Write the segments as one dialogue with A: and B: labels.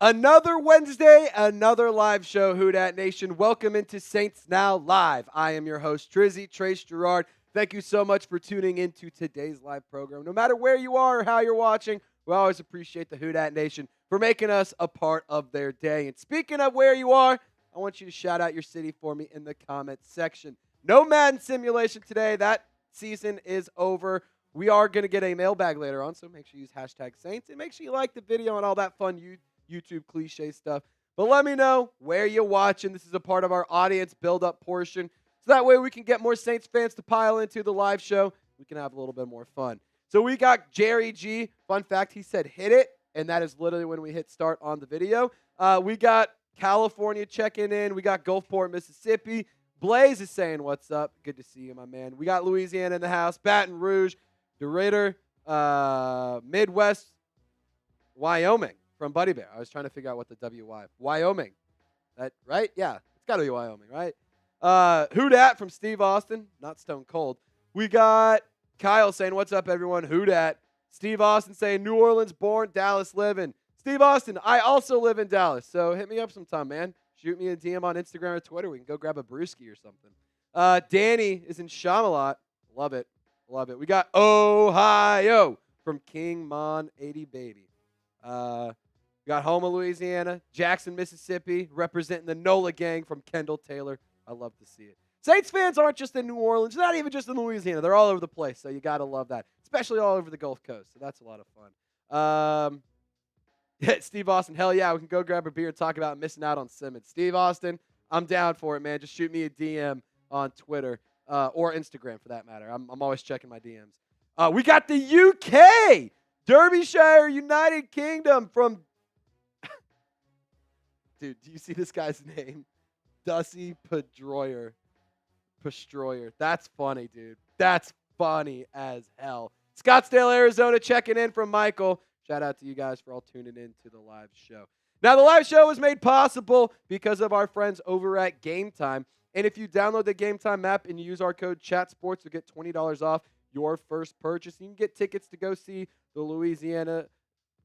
A: Another Wednesday, another live show, Who Dat Nation. Welcome into Saints Now Live. I am your host, Trace Girouard. Thank you so much for tuning into today's live program. No matter where you are or how you're watching, we always appreciate the Who Dat Nation for making us a part of their day. And speaking of where you are, I want you to shout out your city for me in the comments section. No Madden simulation today. That season is over. We are going to get a mailbag later on, so make sure you use hashtag Saints. And make sure you like the video and all that fun YouTube cliche stuff. But let me know where you're watching. This is a part of our audience build-up portion. So that way we can get more Saints fans to pile into the live show. We can have a little bit more fun. So we got Jerry G. Fun fact, he said hit it, and that is literally when we hit start on the video. We got California checking in. We got Gulfport, Mississippi. Blaze is saying what's up. Good to see you, my man. We got Louisiana in the house. Baton Rouge, DeRidder, Midwest, Wyoming. From Buddy Bear. I was trying to figure out what the WY. Wyoming. That right? Yeah. It's got to be Wyoming, right? Who Dat from Steve Austin. Not Stone Cold. We got Kyle saying, what's up, everyone? Who Dat? Steve Austin saying, New Orleans born, Dallas living. Steve Austin, I also live in Dallas. So hit me up sometime, man. Shoot me a DM on Instagram or Twitter. We can go grab a brewski or something. Danny is in Shamalot. Love it. Love it. We got Ohio from King Mon 80 Baby. We got Houma, Louisiana, Jackson, Mississippi, representing the NOLA gang from Kendall Taylor. I love to see it. Saints fans aren't just in New Orleans, not even just in Louisiana. They're all over the place, so you got to love that, especially all over the Gulf Coast. So that's a lot of fun. Steve Austin, hell yeah, we can go grab a beer and talk about missing out on Simmons. Steve Austin, I'm down for it, man. Just shoot me a DM on Twitter or Instagram for that matter. I'm always checking my DMs. We got the UK, Derbyshire, United Kingdom from dude, do you see this guy's name? Dussy Pedroyer. That's funny, dude. That's funny as hell. Scottsdale, Arizona, checking in from Michael. Shout out to you guys for all tuning in to the live show. Now, the live show was made possible because of our friends over at GameTime. And if you download the GameTime app and you use our code ChatSports, you'll get $20 off your first purchase. You can get tickets to go see the Louisiana,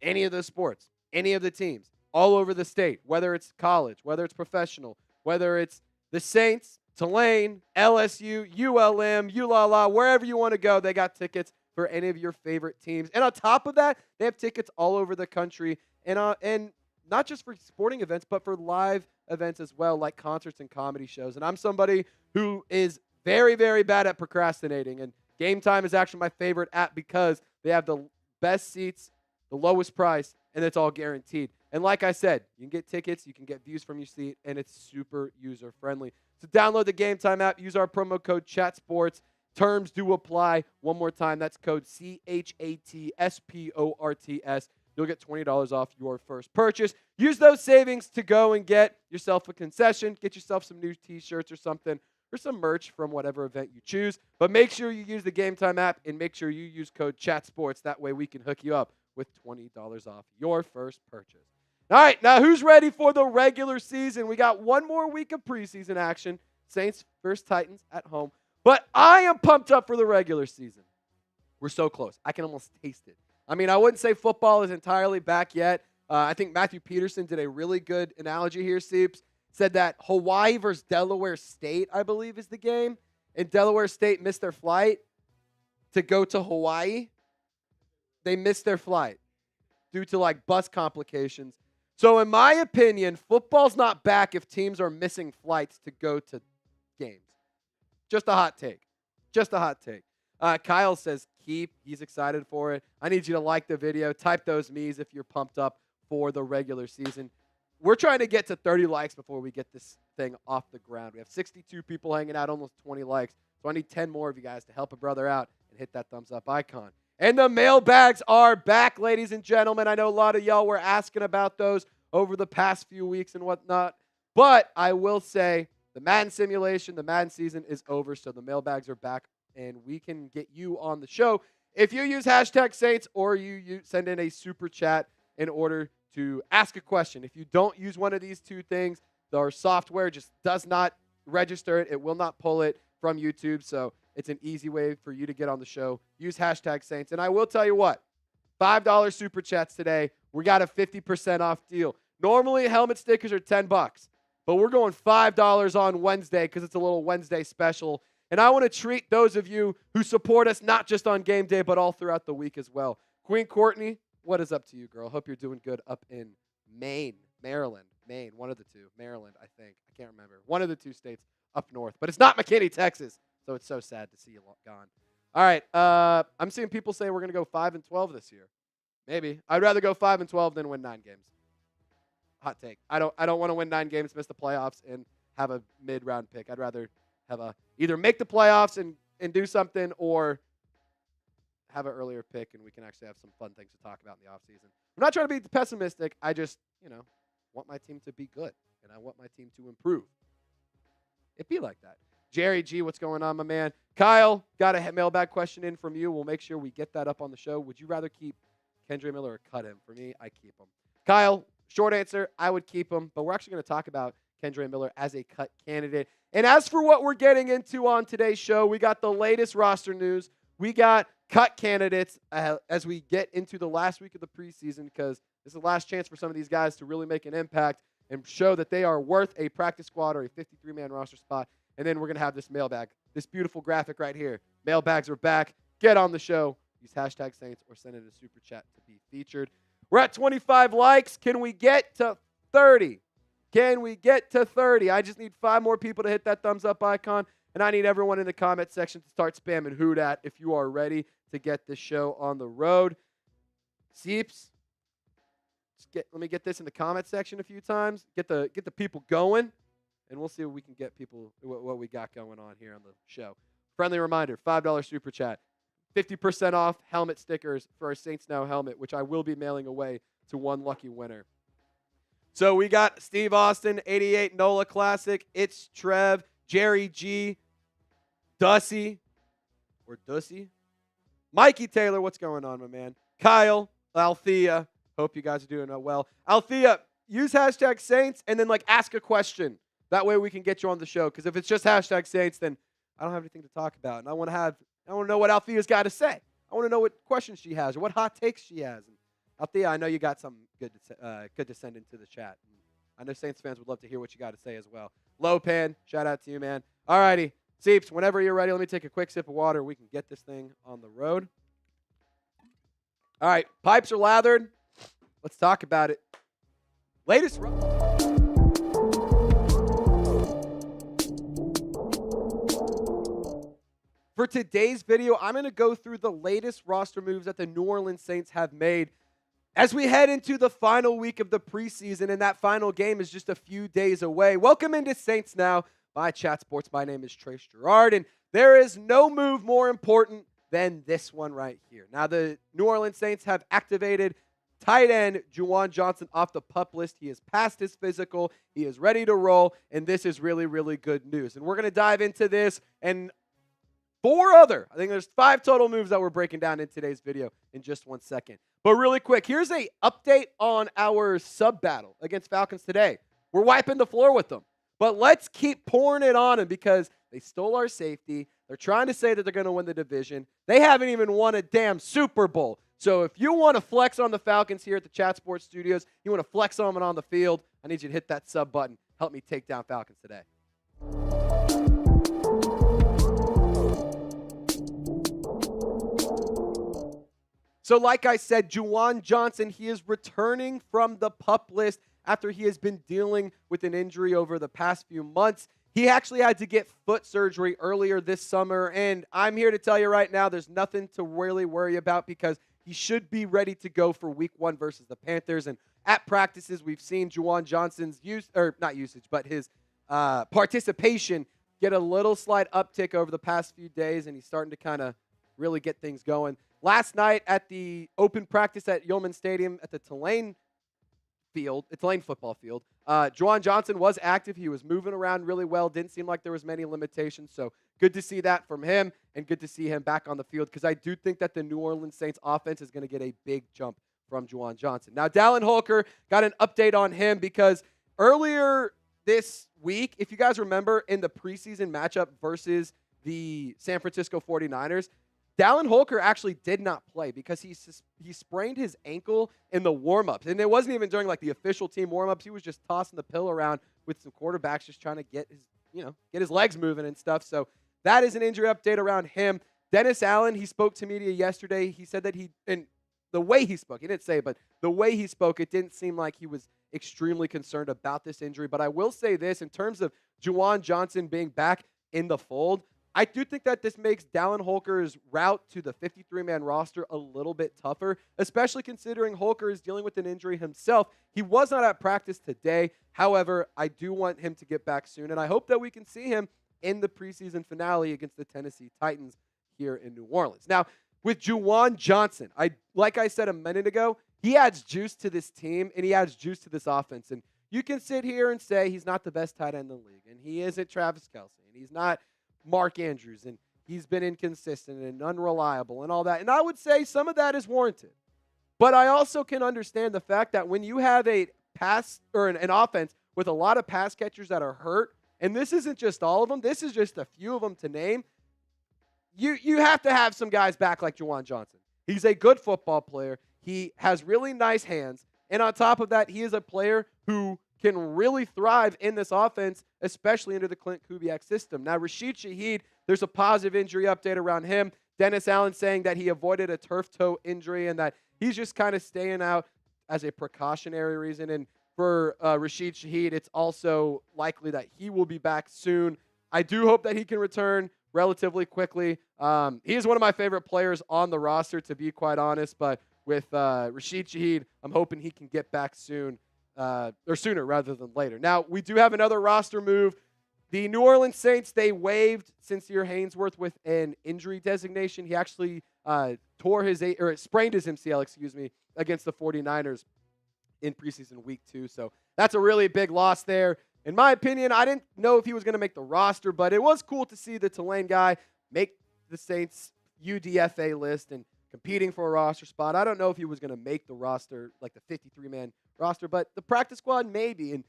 A: any of the sports, any of the teams. All over the state, whether it's college, whether it's professional, whether it's the Saints, Tulane, LSU, ULM, ULala, wherever you want to go, they got tickets for any of your favorite teams. And on top of that, they have tickets all over the country, and not just for sporting events, but for live events as well, like concerts and comedy shows. And I'm somebody who is very, very bad at procrastinating, and GameTime is actually my favorite app because they have the best seats, the lowest price, and it's all guaranteed. And like I said, you can get tickets, you can get views from your seat, and it's super user-friendly. So download the GameTime app, use our promo code ChatSports. Terms do apply. One more time, that's code CHATSPORTS. You'll get $20 off your first purchase. Use those savings to go and get yourself a concession, get yourself some new T-shirts or something, or some merch from whatever event you choose. But make sure you use the GameTime app, and make sure you use code ChatSports. That way we can hook you up with $20 off your first purchase. All right, now who's ready for the regular season? We got one more week of preseason action. Saints versus Titans at home. But I am pumped up for the regular season. We're so close. I can almost taste it. I mean, I wouldn't say football is entirely back yet. I think Matthew Peterson did a really good analogy here, Seeps. Said that Hawaii versus Delaware State, I believe, is the game. And Delaware State missed their flight to go to Hawaii. They missed their flight due to, like, bus complications. So in my opinion, football's not back if teams are missing flights to go to games. Just a hot take. Kyle says keep. He's excited for it. I need you to like the video. Type those me's if you're pumped up for the regular season. We're trying to get to 30 likes before we get this thing off the ground. We have 62 people hanging out, almost 20 likes. So I need 10 more of you guys to help a brother out and hit that thumbs up icon. And the mailbags are back, ladies and gentlemen. I know a lot of y'all were asking about those over the past few weeks and whatnot. But I will say the Madden simulation, the Madden season is over, so the mailbags are back, and we can get you on the show if you use hashtag Saints or you send in a super chat in order to ask a question. If you don't use one of these two things, our software just does not register it. It will not pull it from YouTube, so it's an easy way for you to get on the show. Use hashtag Saints. And I will tell you what, $5 super chats today. We got a 50% off deal. Normally, helmet stickers are $10, but we're going $5 on Wednesday because it's a little Wednesday special. And I want to treat those of you who support us not just on game day, but all throughout the week as well. Queen Courtney, what is up to you, girl? Hope you're doing good up in Maryland, one of the two. Maryland, I think. I can't remember. One of the two states up north. But it's not McKinney, Texas. So it's so sad to see you gone. All right. I'm seeing people say we're going to go 5-12 this year. Maybe. I'd rather go 5-12 than win 9 games. Hot take. I don't want to win 9 games, miss the playoffs, and have a mid-round pick. I'd rather have either make the playoffs and do something, or have an earlier pick and we can actually have some fun things to talk about in the offseason. I'm not trying to be pessimistic. I just, want my team to be good, and I want my team to improve. It'd be like that. Jerry G, what's going on, my man? Kyle, got a mailbag question in from you. We'll make sure we get that up on the show. Would you rather keep Kendre Miller or cut him? For me, I keep him. Kyle, short answer, I would keep him, but we're actually going to talk about Kendre Miller as a cut candidate. And as for what we're getting into on today's show, we got the latest roster news. We got cut candidates as we get into the last week of the preseason, because this is the last chance for some of these guys to really make an impact and show that they are worth a practice squad or a 53-man roster spot. And then we're going to have this mailbag, this beautiful graphic right here. Mailbags are back. Get on the show. Use hashtag Saints or send in a super chat to be featured. We're at 25 likes. Can we get to 30? Can we get to 30? I just need 5 more people to hit that thumbs up icon, and I need everyone in the comment section to start spamming who dat if you are ready to get this show on the road. Seeps, let me get this in the comment section a few times. Get the people going, and we'll see what we can get people, what we got going on here on the show. Friendly reminder, $5 super chat. 50% off helmet stickers for our Saints Now helmet, which I will be mailing away to one lucky winner. So we got Steve Austin, 88 NOLA Classic. It's Trev, Jerry G, Dussy, Mikey Taylor, what's going on, my man? Kyle, Althea, hope you guys are doing well. Althea, use hashtag Saints and then ask a question. That way we can get you on the show, because if it's just hashtag Saints, then I don't have anything to talk about. And I want to know what Althea's got to say. I want to know what questions she has or what hot takes she has. And Althea, I know you got something good to send into the chat. And I know Saints fans would love to hear what you got to say as well. Lopan, shout out to you, man. All righty. Seeps, whenever you're ready, let me take a quick sip of water. We can get this thing on the road. All right. Pipes are lathered. Let's talk about it. Latest. For today's video, I'm going to go through the latest roster moves that the New Orleans Saints have made as we head into the final week of the preseason, and that final game is just a few days away. Welcome into Saints Now by Chat Sports. My name is Trace Girouard, and there is no move more important than this one right here. Now, the New Orleans Saints have activated tight end Juwan Johnson off the PUP list. He has passed his physical. He is ready to roll, and this is really, really good news. And we're going to dive into this and I think there's 5 total moves that we're breaking down in today's video in just 1 second. But really quick, here's a update on our sub battle against Falcons today. We're wiping the floor with them. But let's keep pouring it on them because they stole our safety. They're trying to say that they're going to win the division. They haven't even won a damn Super Bowl. So if you want to flex on the Falcons here at the Chat Sports Studios, you want to flex on them on the field, I need you to hit that sub button. Help me take down Falcons today. So like I said, Juwan Johnson, he is returning from the PUP list after he has been dealing with an injury over the past few months. He actually had to get foot surgery earlier this summer, and I'm here to tell you right now there's nothing to really worry about because he should be ready to go for week 1 versus the Panthers. And at practices, we've seen Juwan Johnson's his participation get a little slight uptick over the past few days, and he's starting to kind of really get things going. Last night at the open practice at Yeoman Stadium at the Tulane football field, Juwan Johnson was active. He was moving around really well. Didn't seem like there was many limitations. So good to see that from him and good to see him back on the field because I do think that the New Orleans Saints offense is going to get a big jump from Juwan Johnson. Now, Dallin Holker got an update on him because earlier this week, if you guys remember in the preseason matchup versus the San Francisco 49ers, Dallin Holker actually did not play because he sprained his ankle in the warm-ups. And it wasn't even during like the official team warm-ups. He was just tossing the pill around with some quarterbacks just trying to get his legs moving and stuff. So that is an injury update around him. Dennis Allen, he spoke to media yesterday. He said that the way he spoke, he didn't say it, but the way he spoke, it didn't seem like he was extremely concerned about this injury. But I will say this, in terms of Juwan Johnson being back in the fold, I do think that this makes Dallin Holker's route to the 53-man roster a little bit tougher, especially considering Holker is dealing with an injury himself. He was not at practice today. However, I do want him to get back soon, and I hope that we can see him in the preseason finale against the Tennessee Titans here in New Orleans. Now, with Juwan Johnson, like I said a minute ago, he adds juice to this team, and he adds juice to this offense. And you can sit here and say he's not the best tight end in the league, and he isn't Travis Kelce, and he's not Mark Andrews, and he's been inconsistent and unreliable and all that. And I would say some of that is warranted. But I also can understand the fact that when you have a pass or an offense with a lot of pass catchers that are hurt, and this isn't just all of them, this is just a few of them to name, you have to have some guys back like Juwan Johnson. He's a good football player. He has really nice hands. And on top of that, he is a player who can really thrive in this offense, especially under the Clint Kubiak system. Now, Rashid Shaheed, there's a positive injury update around him. Dennis Allen saying that he avoided a turf toe injury and that he's just kind of staying out as a precautionary reason. And for Rashid Shaheed, it's also likely that he will be back soon. I do hope that he can return relatively quickly. He is one of my favorite players on the roster, to be quite honest. But with Rashid Shaheed, I'm hoping he can get back soon. Or sooner rather than later. Now, we do have another roster move. The New Orleans Saints, they waived Sincere Haynesworth with an injury designation. He actually sprained his MCL, against the 49ers in preseason week 2. So that's a really big loss there. In my opinion, I didn't know if he was going to make the roster, but it was cool to see the Tulane guy make the Saints UDFA list and competing for a roster spot. I don't know if he was going to make the roster, like the 53-man roster, but the practice squad maybe. And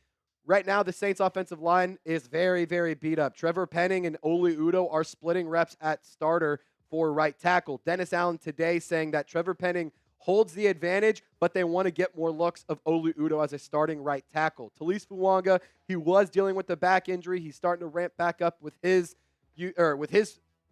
A: right now, the Saints offensive line is very, very beat up. Trevor Penning and Oli Udoh are splitting reps at starter for right tackle. Dennis Allen today saying that Trevor Penning holds the advantage, but they want to get more looks of Oli Udoh as a starting right tackle. Talise Fuanga, he was dealing with the back injury. He's starting to ramp back up with his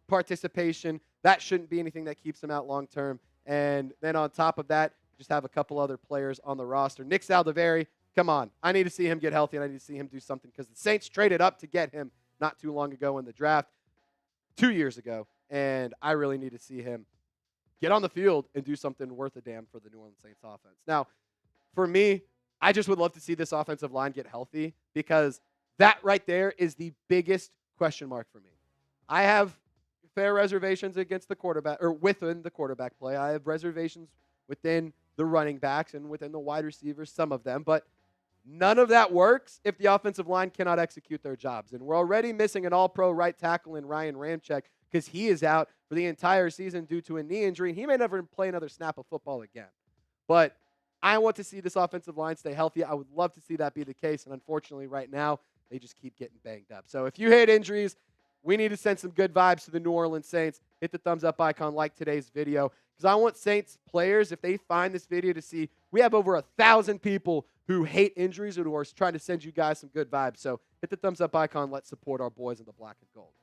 A: participation. That shouldn't be anything that keeps him out long term. And then on top of that, just have a couple other players on the roster. Nick Saldiveri, come on. I need to see him get healthy, and I need to see him do something because the Saints traded up to get him not too long ago in the draft, 2 years ago, and I really need to see him get on the field and do something worth a damn for the New Orleans Saints offense. Now, for me, I just would love to see this offensive line get healthy because that right there is the biggest question mark for me. I have fair reservations against the quarterback, or within the quarterback play. I have reservations within the running backs and within the wide receivers, some of them, but none of that works if the offensive line cannot execute their jobs. And we're already missing an all-pro right tackle in Ryan Ramczyk because he is out for the entire season due to a knee injury. He may never play another snap of football again. But I want to see this offensive line stay healthy. I would love to see that be the case. And unfortunately, right now, they just keep getting banged up. So if you hate injuries, we need to send some good vibes to the New Orleans Saints. Hit the thumbs up icon, like today's video. Because I want Saints players, if they find this video, to see we have over 1,000 people who hate injuries and who are trying to send you guys some good vibes. So hit the thumbs up icon. Let's support our boys in the black and gold.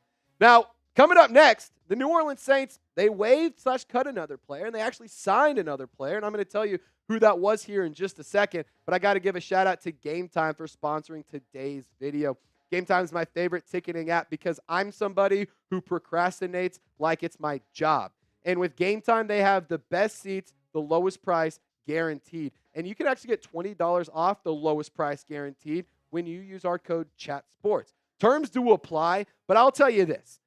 A: Now, coming up next, the New Orleans Saints, they waived/cut another player, and they actually signed another player. And I'm going to tell you who that was here in just a second. But I got to give a shout-out to GameTime for sponsoring today's video. GameTime is my favorite ticketing app because I'm somebody who procrastinates like it's my job. And with GameTime, they have the best seats, the lowest price, guaranteed. And you can actually get $20 off the lowest price guaranteed when you use our code CHATSPORTS. Terms do apply, but I'll tell you this.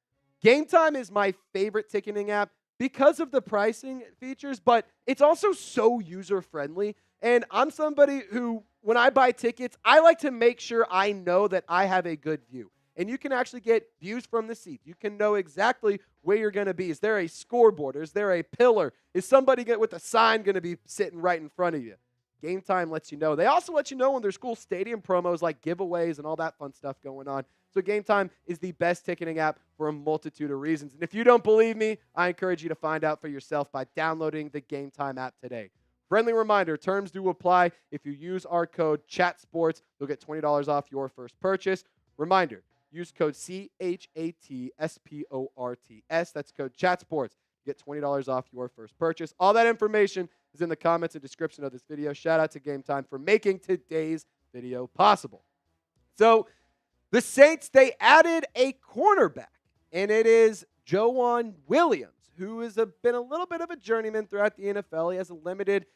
A: GameTime is my favorite ticketing app because of the pricing features, but it's also so user-friendly. And I'm somebody who, when I buy tickets, I like to make sure I know that I have a good view. And you can actually get views from the seat. You can know exactly where you're going to be. Is there a scoreboard? Is there a pillar? Is somebody with a sign going to be sitting right in front of you? GameTime lets you know. They also let you know when there's cool stadium promos like giveaways and all that fun stuff going on. So Game Time is the best ticketing app for a multitude of reasons. And if you don't believe me, I encourage you to find out for yourself by downloading the Game Time app today. Friendly reminder, terms do apply. If you use our code CHATSPORTS, you'll get $20 off your first purchase. Reminder, use code CHATSPORTS. That's code CHATSPORTS. Get $20 off your first purchase. All that information is in the comments and description of this video. Shout out to Game Time for making today's video possible. So the Saints, they added a cornerback, and it is Joejuan Williams, who has been a little bit of a journeyman throughout the NFL. He has a limited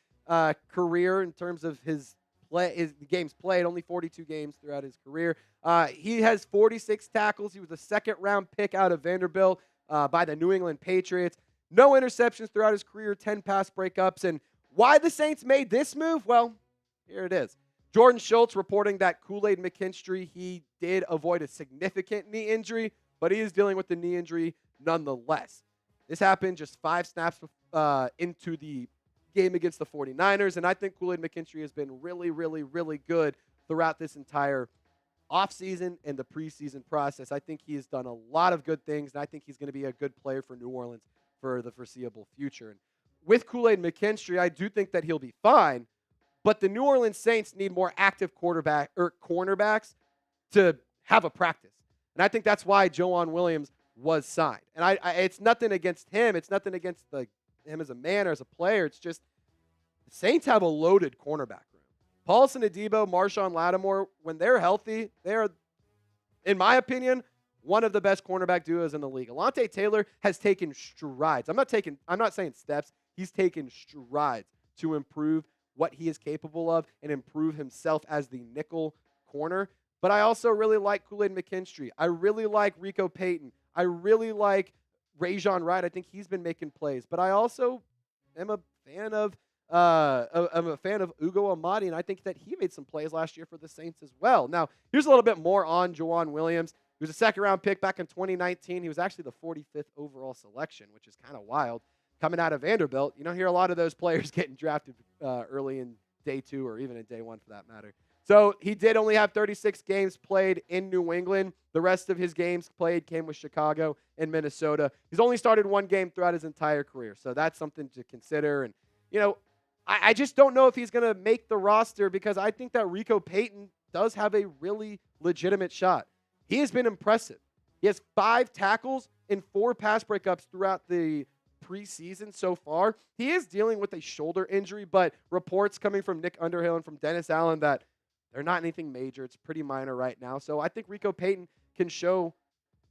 A: career in terms of his games played, only 42 games throughout his career. He has 46 tackles. He was a second-round pick out of Vanderbilt by the New England Patriots. No interceptions throughout his career, 10 pass breakups. And why the Saints made this move? Well, here it is. Jordan Schultz reporting that Kool-Aid McKinstry, he did avoid a significant knee injury, but he is dealing with the knee injury nonetheless. This happened just 5 snaps into the game against the 49ers, and I think Kool-Aid McKinstry has been really, really, really good throughout this entire offseason and the preseason process. I think he has done a lot of good things, and I think he's going to be a good player for New Orleans for the foreseeable future. And with Kool-Aid McKinstry, I do think that he'll be fine, but the New Orleans Saints need more active cornerbacks to have a practice. And I think that's why Joejuan Williams was signed. And it's nothing against him. It's nothing against him as a man or as a player. It's just the Saints have a loaded cornerback room. Paulson Adebo, Marshawn Lattimore, when they're healthy, they're, in my opinion, one of the best cornerback duos in the league. Alontae Taylor has taken strides. I'm not saying steps. He's taken strides to improve what he is capable of and improve himself as the nickel corner. But I also really like Kool-Aid McKinstry. I really like Rico Payton. I really like Rajon Wright. I think he's been making plays. But I also am a fan of Ugo Amadi, and I think that he made some plays last year for the Saints as well. Now, here's a little bit more on Joejuan Williams. He was a second-round pick back in 2019. He was actually the 45th overall selection, which is kind of wild. Coming out of Vanderbilt, you don't hear a lot of those players getting drafted early in day 2 or even in day 1 for that matter. So he did only have 36 games played in New England. The rest of his games played came with Chicago and Minnesota. He's only started 1 game throughout his entire career, so that's something to consider. And, I just don't know if he's going to make the roster because I think that Rico Payton does have a really legitimate shot. He has been impressive. He has 5 tackles and 4 pass breakups throughout the preseason so far. He is dealing with a shoulder injury, but reports coming from Nick Underhill and from Dennis Allen that they're not anything major. It's pretty minor right now. So I think Rico Payton can show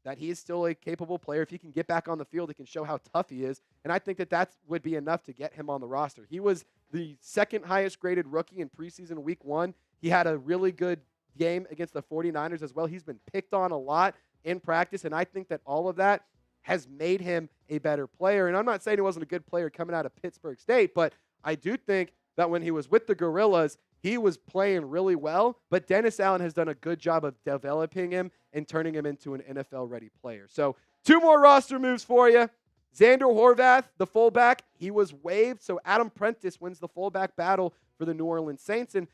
A: that he is still a capable player. If he can get back on the field, he can show how tough he is. And I think that would be enough to get him on the roster. He was the second highest graded rookie in preseason week 1. He had a really good game against the 49ers as well. He's been picked on a lot in practice, and I think that all of that has made him a better player. And I'm not saying he wasn't a good player coming out of Pittsburgh State, but I do think that when he was with the Gorillas, he was playing really well, but Dennis Allen has done a good job of developing him and turning him into an NFL-ready player. So 2 more roster moves for you. Zander Horvath, the fullback, he was waived, so Adam Prentice wins the fullback battle for the New Orleans Saints. And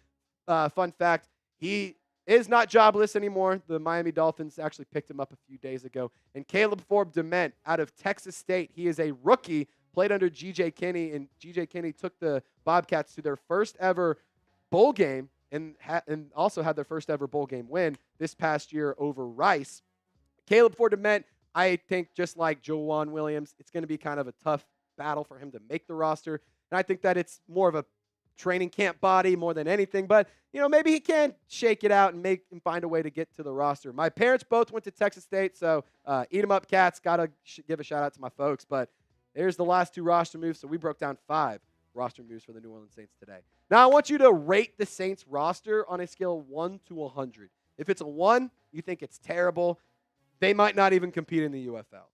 A: fun fact, he is not jobless anymore. The Miami Dolphins actually picked him up a few days ago. And Caleb Forbes-Dement out of Texas State, he is a rookie, played under G.J. Kinney, and G.J. Kinney took the Bobcats to their first ever bowl game and also had their first ever bowl game win this past year over Rice. Caleb Forbes-Dement, I think just like Joejuan Williams, it's going to be kind of a tough battle for him to make the roster. And I think that it's more of a training camp body more than anything. But, maybe he can shake it out and find a way to get to the roster. My parents both went to Texas State, so eat 'em up, Cats. Got to give a shout-out to my folks. But there's the last 2 roster moves, so we broke down 5 roster moves for the New Orleans Saints today. Now, I want you to rate the Saints roster on a scale of 1 to 100. If it's a 1, you think it's terrible. They might not even compete in the UFL.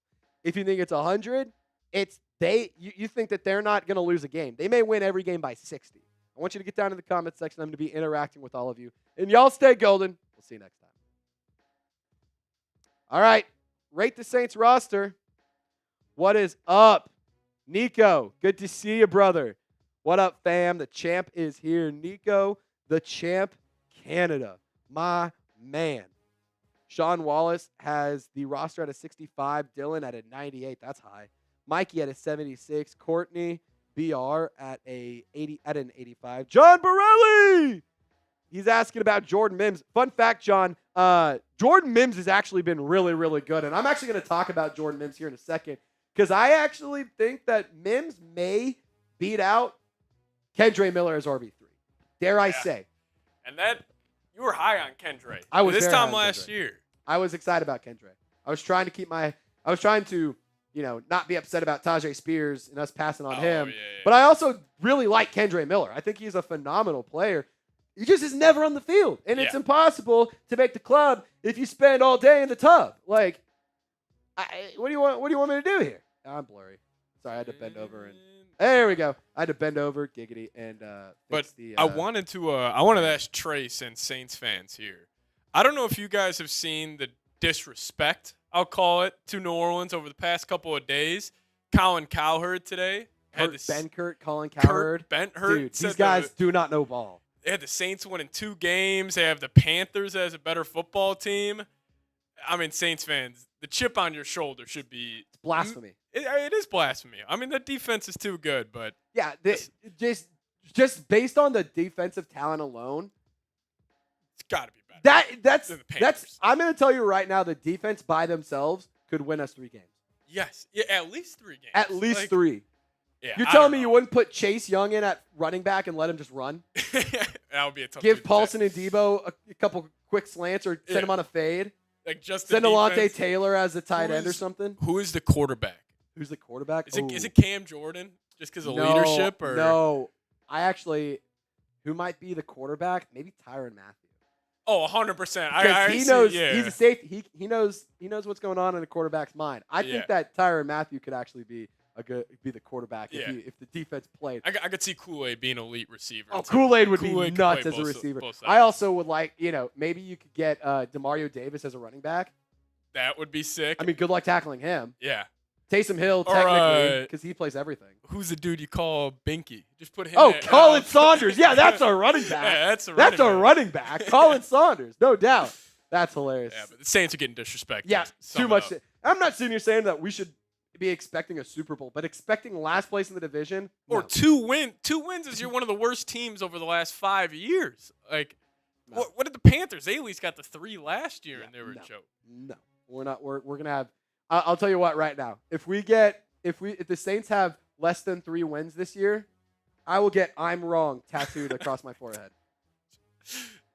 A: If you think it's 100, you think that they're not going to lose a game. They may win every game by 60. I want you to get down in the comment section. I'm going to be interacting with all of you. And y'all stay golden. We'll see you next time. All right. Rate the Saints roster. What is up? Nico, good to see you, brother. What up, fam? The champ is here. Nico, the champ, Canada. My man. Sean Wallace has the roster at a 65. Dylan at a 98. That's high. Mikey at a 76. Courtney BR at an 85. John Borelli! He's asking about Jordan Mims. Fun fact, John, Jordan Mims has actually been really, really good. And I'm actually going to talk about Jordan Mims here in a second because I actually think that Mims may beat out Kendre Miller as RB3. Dare I say.
B: And that, you were high on Kendre.
A: I was
B: this
A: very
B: time
A: high on
B: last
A: Kendre.
B: year.
A: I was excited about Kendre. I was trying to, not be upset about Tajay Spears and us passing on him.
B: Yeah.
A: But I also really like Kendre Miller. I think he's a phenomenal player. He just is never on the field. And it's impossible to make the club if you spend all day in the tub. Like, what do you want me to do here? I'm blurry. Sorry, I had to bend over and there we go. I had to bend over, giggity, and fix the.
B: I wanted to ask Trace and Saints fans here. I don't know if you guys have seen the disrespect, I'll call it, to New Orleans over the past couple of days. Colin Cowherd today.
A: Colin Cowherd. Dude, these guys do not know ball.
B: They had the Saints winning 2 games. They have the Panthers as a better football team. I mean, Saints fans, the chip on your shoulder should be
A: – it's blasphemy.
B: It is blasphemy. I mean, the defense is too good, but –
A: yeah, just based on the defensive talent alone –
B: it's got to be better.
A: That's I'm going to tell you right now, the defense by themselves could win us 3 games.
B: Yes. Yeah, at least 3 games.
A: At least 3.
B: Yeah,
A: You're telling me you wouldn't put Chase Young in at running back and let him just run?
B: That would be a tough
A: Give Paulson and Debo a couple quick slants or send him on a fade.
B: Like just
A: send Alontae Taylor as a tight end or something.
B: Who is the quarterback?
A: Who's the quarterback?
B: Is it Cam Jordan? Just because of leadership? Or?
A: No. Who might be the quarterback? Maybe Tyrann Mathieu.
B: Oh, 100%.
A: He knows he's a safety. He knows what's going on in a quarterback's mind. I think that Tyrann Mathieu could actually be the quarterback if the defense played.
B: I could see Kool-Aid being an elite receiver.
A: Oh, Kool-Aid would be nuts as a receiver. I also would like, maybe you could get Demario Davis as a running back.
B: That would be sick.
A: I mean, good luck tackling him.
B: Yeah.
A: Taysom Hill, technically, because he plays everything.
B: Who's the dude you call Binky? Just put him in.
A: Colin Saunders. Yeah, that's a running back.
B: Yeah, that's
A: a running back. Colin Saunders, no doubt. That's hilarious.
B: Yeah, but the Saints are getting disrespected.
A: Yeah, too much. I'm not sitting here saying that we should be expecting a Super Bowl, but expecting last place in the division
B: or 2 wins. 2 wins is you're one of the worst teams over the last 5 years. Like, what did the Panthers? They at least got the 3 last year, and they were a joke.
A: No, we're not. We're gonna have. I'll tell you what. Right now, if the Saints have less than 3 wins this year, I will get "I'm wrong" tattooed across my forehead.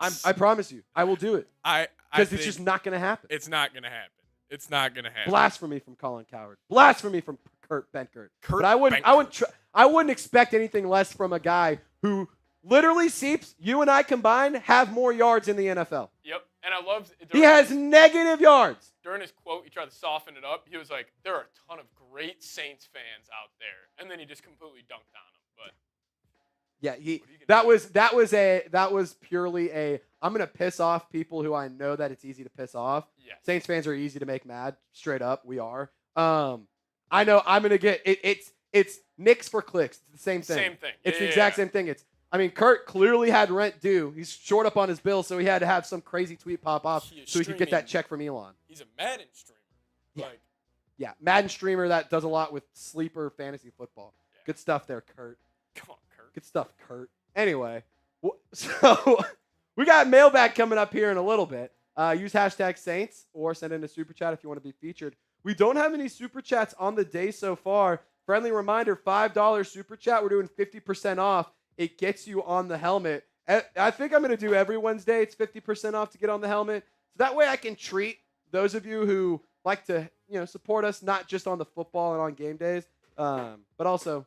A: I promise you, I will do it. Because it's just not gonna happen.
B: It's not gonna happen. It's not gonna happen.
A: Blasphemy from Colin Cowherd. Blasphemy from Kurt Benkert. But I wouldn't expect anything less from a guy who literally Seeps, you and I combined, have more yards in the NFL.
B: Yep. And I loved it.
A: He has negative yards.
B: During his quote, he tried to soften it up. He was like, there are a ton of great Saints fans out there. And then he just completely dunked on them. But
A: yeah, that was purely a I'm going to piss off people who I know that it's easy to piss off.
B: Yes.
A: Saints fans are easy to make mad, straight up. We are. I know I'm going to get it's nicks for clicks. It's the same thing.
B: Same thing.
A: It's the exact same thing. Kurt clearly had rent due. He's short up on his bill, so he had to have some crazy tweet pop off so he could get that check from Elon.
B: He's a Madden streamer.
A: Yeah, Madden streamer that does a lot with sleeper fantasy football. Yeah. Good stuff there, Kurt.
B: Come on, Kurt.
A: Good stuff, Kurt. Anyway, so we got Mailbag coming up here in a little bit. Use hashtag Saints or send in a super chat if you want to be featured. We don't have any super chats on the day so far. Friendly reminder, $5 super chat. We're doing 50% off. It gets you on the helmet. I think I'm going to do every Wednesday. It's 50% off to get on the helmet. So that way I can treat those of you who like to, support us, not just on the football and on game days, but also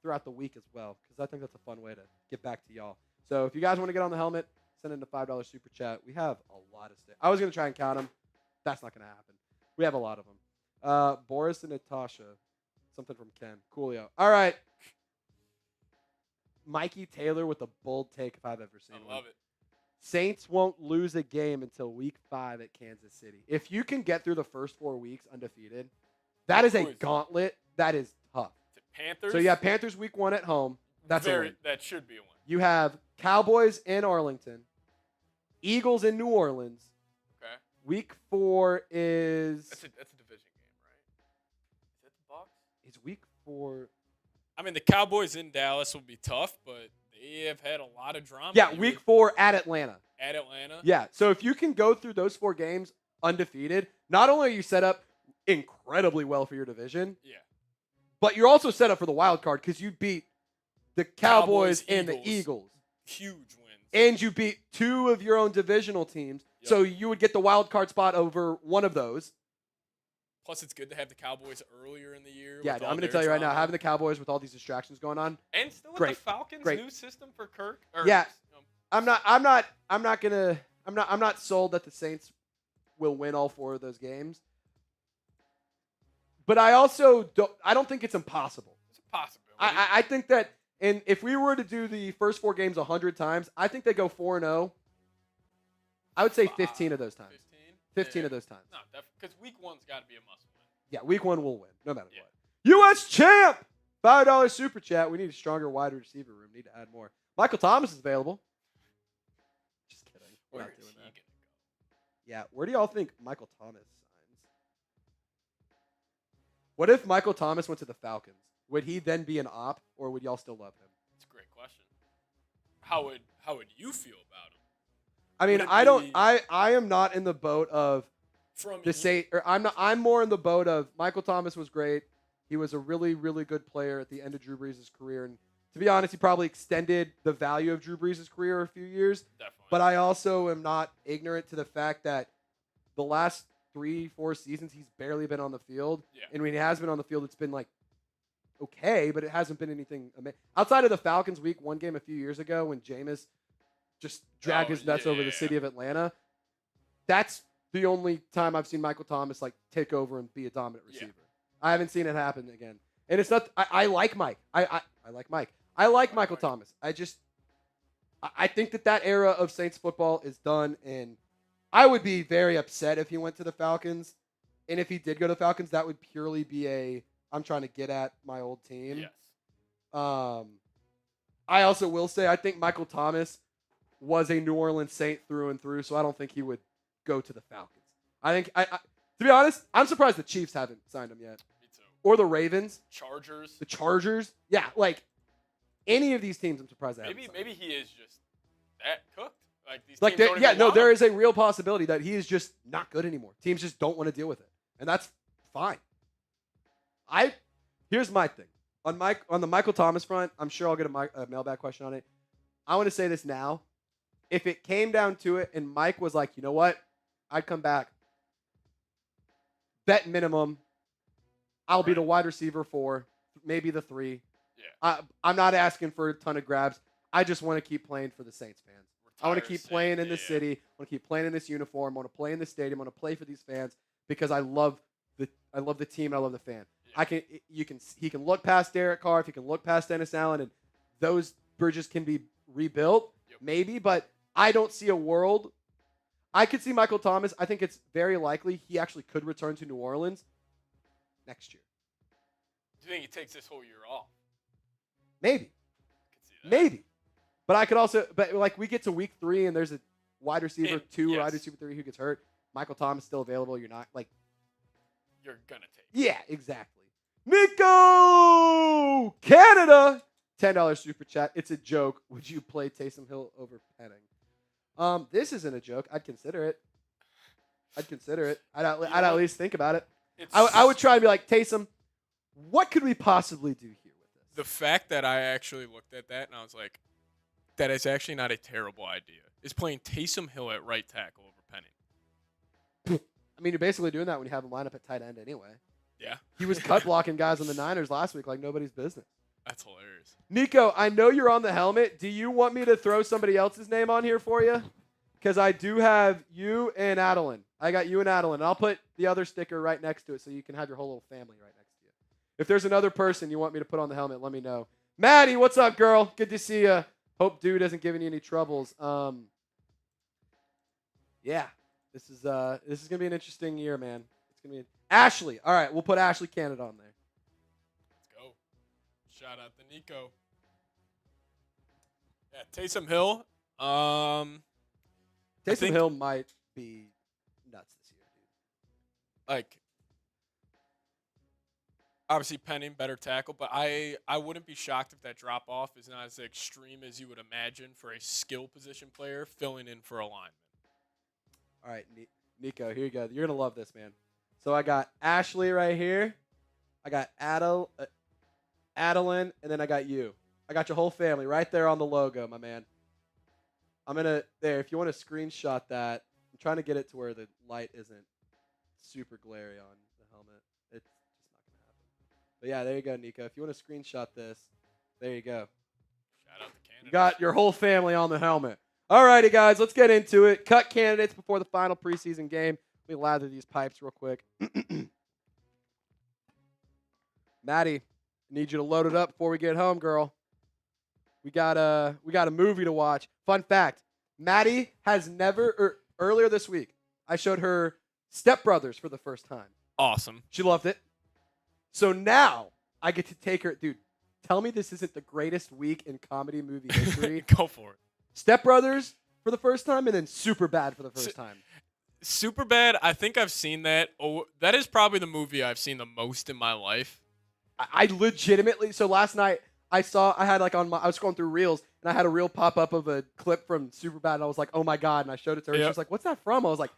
A: throughout the week as well, because I think that's a fun way to get back to y'all. So if you guys want to get on the helmet, send in the $5 super chat. We have a lot of stuff. I was going to try and count them. That's not going to happen. We have a lot of them. Boris and Natasha. Something from Ken. Coolio. All right. Mikey Taylor with a bold take if I've ever seen one.
B: I love it.
A: Saints won't lose a game until week 5 at Kansas City. If you can get through the first 4 weeks undefeated, that is a gauntlet. That is tough.
B: Panthers?
A: So you have Panthers week 1 at home. That's a win.
B: That should be a win.
A: You have Cowboys in Arlington, Eagles in New Orleans,
B: okay,
A: Week 4 is.
B: That's a division game, right? Is that the Bucs?
A: Is Week 4?
B: I mean, the Cowboys in Dallas will be tough, but they have had a lot of drama.
A: Yeah, Week 4 at Atlanta.
B: At Atlanta.
A: Yeah, so if you can go through those 4 games undefeated, not only are you set up incredibly well for your division, but you're also set up for the wild card because you beat the Cowboys and the Eagles.
B: Huge wins.
A: And you beat 2 of your own divisional teams, so you would get the wild card spot over one of those.
B: Plus, it's good to have the Cowboys earlier in the year.
A: Yeah, I'm going to tell you right now, having the Cowboys with all these distractions going on,
B: and still with the Falcons' new system for Kirk.
A: I'm not sold that the Saints will win all 4 of those games. But I don't think it's impossible.
B: It's a possibility.
A: I think that, and if we were to do the first 4 games 100 times, I think they go 4-0. I would say 15 of those times. 15 of those times.
B: No, because Week 1's got to be a must-win.
A: Yeah, Week 1 will win, no matter what. U.S. champ! $5 super chat. We need a stronger wide receiver room. Need to add more. Michael Thomas is available. Just kidding. We're not doing that. Yeah, where do y'all think Michael Thomas signs? What if Michael Thomas went to the Falcons? Would he then be an op, or would y'all still love him?
B: That's a great question. How would you feel about him?
A: I mean, I am not in the boat of I'm more in the boat of Michael Thomas was great. He was a really, really good player at the end of Drew Brees' career. And to be honest, he probably extended the value of Drew Brees' career a few years.
B: Definitely.
A: But I also am not ignorant to the fact that the last 3-4 seasons, he's barely been on the field.
B: Yeah.
A: And when he has been on the field, it's been like okay, but it hasn't been anything amazing. Outside of the Falcons Week 1 game a few years ago when Jameis just dragged his nuts over the city of Atlanta, that's the only time I've seen Michael Thomas like take over and be a dominant receiver. Yeah. I haven't seen it happen again. And it's not I like Mike. I like Mike. I like Michael Thomas. I think that era of Saints football is done, and I would be very upset if he went to the Falcons. And if he did go to the Falcons, that would purely be I'm trying to get at my old team.
B: Yes.
A: I also will say I think Michael Thomas was a New Orleans Saint through and through, so I don't think he would go to the Falcons. I think, to be honest, I'm surprised the Chiefs haven't signed him yet.
B: Me too.
A: Or the Ravens.
B: Chargers.
A: The Chargers. Yeah, like any of these teams, I'm surprised they haven't signed
B: maybe he is just that cooked. Like these
A: like
B: teams don't even want
A: there
B: him.
A: is a real possibility that he is just not good anymore. Teams just don't want to deal with it, and that's fine. Here's my thing on the Michael Thomas front. I'm sure I'll get a mailbag question on it. I want to say this now. If it came down to it and Mike was like, you know what, I'd come back. Bet minimum, I'll be the wide receiver 4, maybe the 3.
B: Yeah.
A: I'm not asking for a ton of grabs. I just want to keep playing for the Saints fans. I want to keep playing in this city. I want to keep playing in this uniform. I want to play in this stadium. I want to play for these fans because I love the team and I love the fan. Yeah. He can look past Derek Carr, he can look past Dennis Allen, and those bridges can be rebuilt, maybe, but I don't see a world. I could see Michael Thomas. I think it's very likely he actually could return to New Orleans next year.
B: Do you think he takes this whole year off?
A: Maybe. Maybe. But I could also, like we get to week 3 and there's a wide receiver 2 or wide receiver 3 who gets hurt. Michael Thomas still available. You're not like.
B: You're going to take it.
A: Yeah, exactly. Nico! Canada! $10 super chat. It's a joke. Would you play Taysom Hill over Penning? This isn't a joke. I'd consider it. I'd at least think about it. I would try to be like, Taysom, what could we possibly do here with this?
B: The fact that I actually looked at that and I was like, that is actually not a terrible idea. Is playing Taysom Hill at right tackle over Penning.
A: I mean, you're basically doing that when you have him line up at tight end anyway.
B: Yeah.
A: He was cut blocking guys on the Niners last week like nobody's business.
B: That's hilarious.
A: Nico, I know you're on the helmet. Do you want me to throw somebody else's name on here for you? Because I do have you and Adeline. I got you and Adeline. I'll put the other sticker right next to it so you can have your whole little family right next to you. If there's another person you want me to put on the helmet, let me know. Maddie, what's up, girl? Good to see you. Hope dude hasn't given you any troubles. Yeah, this is gonna be an interesting year, man. It's gonna be Ashley. All right, we'll put Ashley Canada on there.
B: Let's go. Shout out to Nico. Yeah, Taysom Hill.
A: Taysom Hill might be nuts
B: like, obviously Penning better tackle, but I wouldn't be shocked if that drop off is not as extreme as you would imagine for a skill position player filling in for a lineman.
A: All right, Nico, here you go. You're going to love this, man. So I got Ashley right here. I got Adeline, and then I got you. I got your whole family right there on the logo, my man. I'm going to, there, if you want to screenshot that, I'm trying to get it to where the light isn't super glary on the helmet. It's just not going to happen. But yeah, there you go, Nico. If you want to screenshot this, there you go.
B: Shout out to Canada.
A: You got your whole family on the helmet. All righty, guys, let's get into it. Cut candidates before the final preseason game. Let me lather these pipes real quick. Maddie, I need you to load it up before we get home, girl. We got a movie to watch. Fun fact, Maddie has never, earlier this week, I showed her Step Brothers for the first time.
B: Awesome.
A: She loved it. So now I get to take her. Dude, tell me this isn't the greatest week in comedy movie history.
B: Go for it.
A: Step Brothers for the first time, and then Superbad for the first time.
B: Superbad, I think I've seen that. Oh, that is probably the movie I've seen the most in my life.
A: I legitimately, so last night I was scrolling through Reels, and I had a reel pop up of a clip from Superbad, and I was like, oh my God, and I showed it to her, and she was like, what's that from? I was like,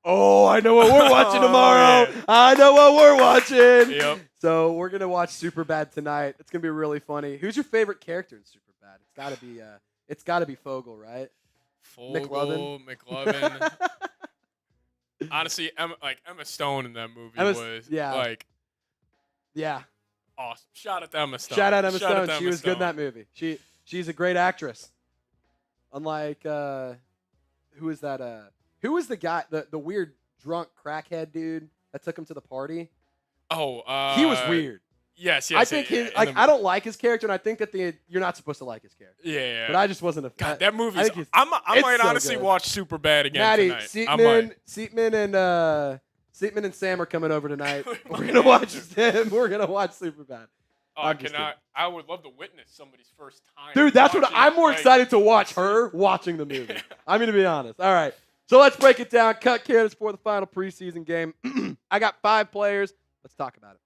A: oh, I know what we're watching tomorrow. Yeah. I know what we're watching.
B: Yep.
A: So we're going to watch Superbad tonight. It's going to be really funny. Who's your favorite character in Superbad? It's got to be Fogel, right?
B: Fogel, McLovin. Honestly, Emma Stone in that movie was awesome. Shout out to Emma Stone.
A: Shout out Emma Stone. She was good in that movie. She's a great actress. Unlike who is that? Who was the guy? The weird drunk crackhead dude that took him to the party?
B: Oh,
A: he was weird.
B: Yes.
A: I think I don't like his character, and I think that you're not supposed to like his character.
B: Yeah.
A: But I just wasn't a fan.
B: God, that movie. I might honestly watch Superbad again
A: Maddie,
B: tonight.
A: Seatman and Sam are coming over tonight. We're gonna watch them. We're gonna watch Superbad.
B: I would love to witness somebody's first time.
A: Dude, that's what I'm more excited to watch her watching the movie. I'm gonna be honest. All right. So let's break it down. Cut candidates for the final preseason game. I got 5 players. Let's talk about it.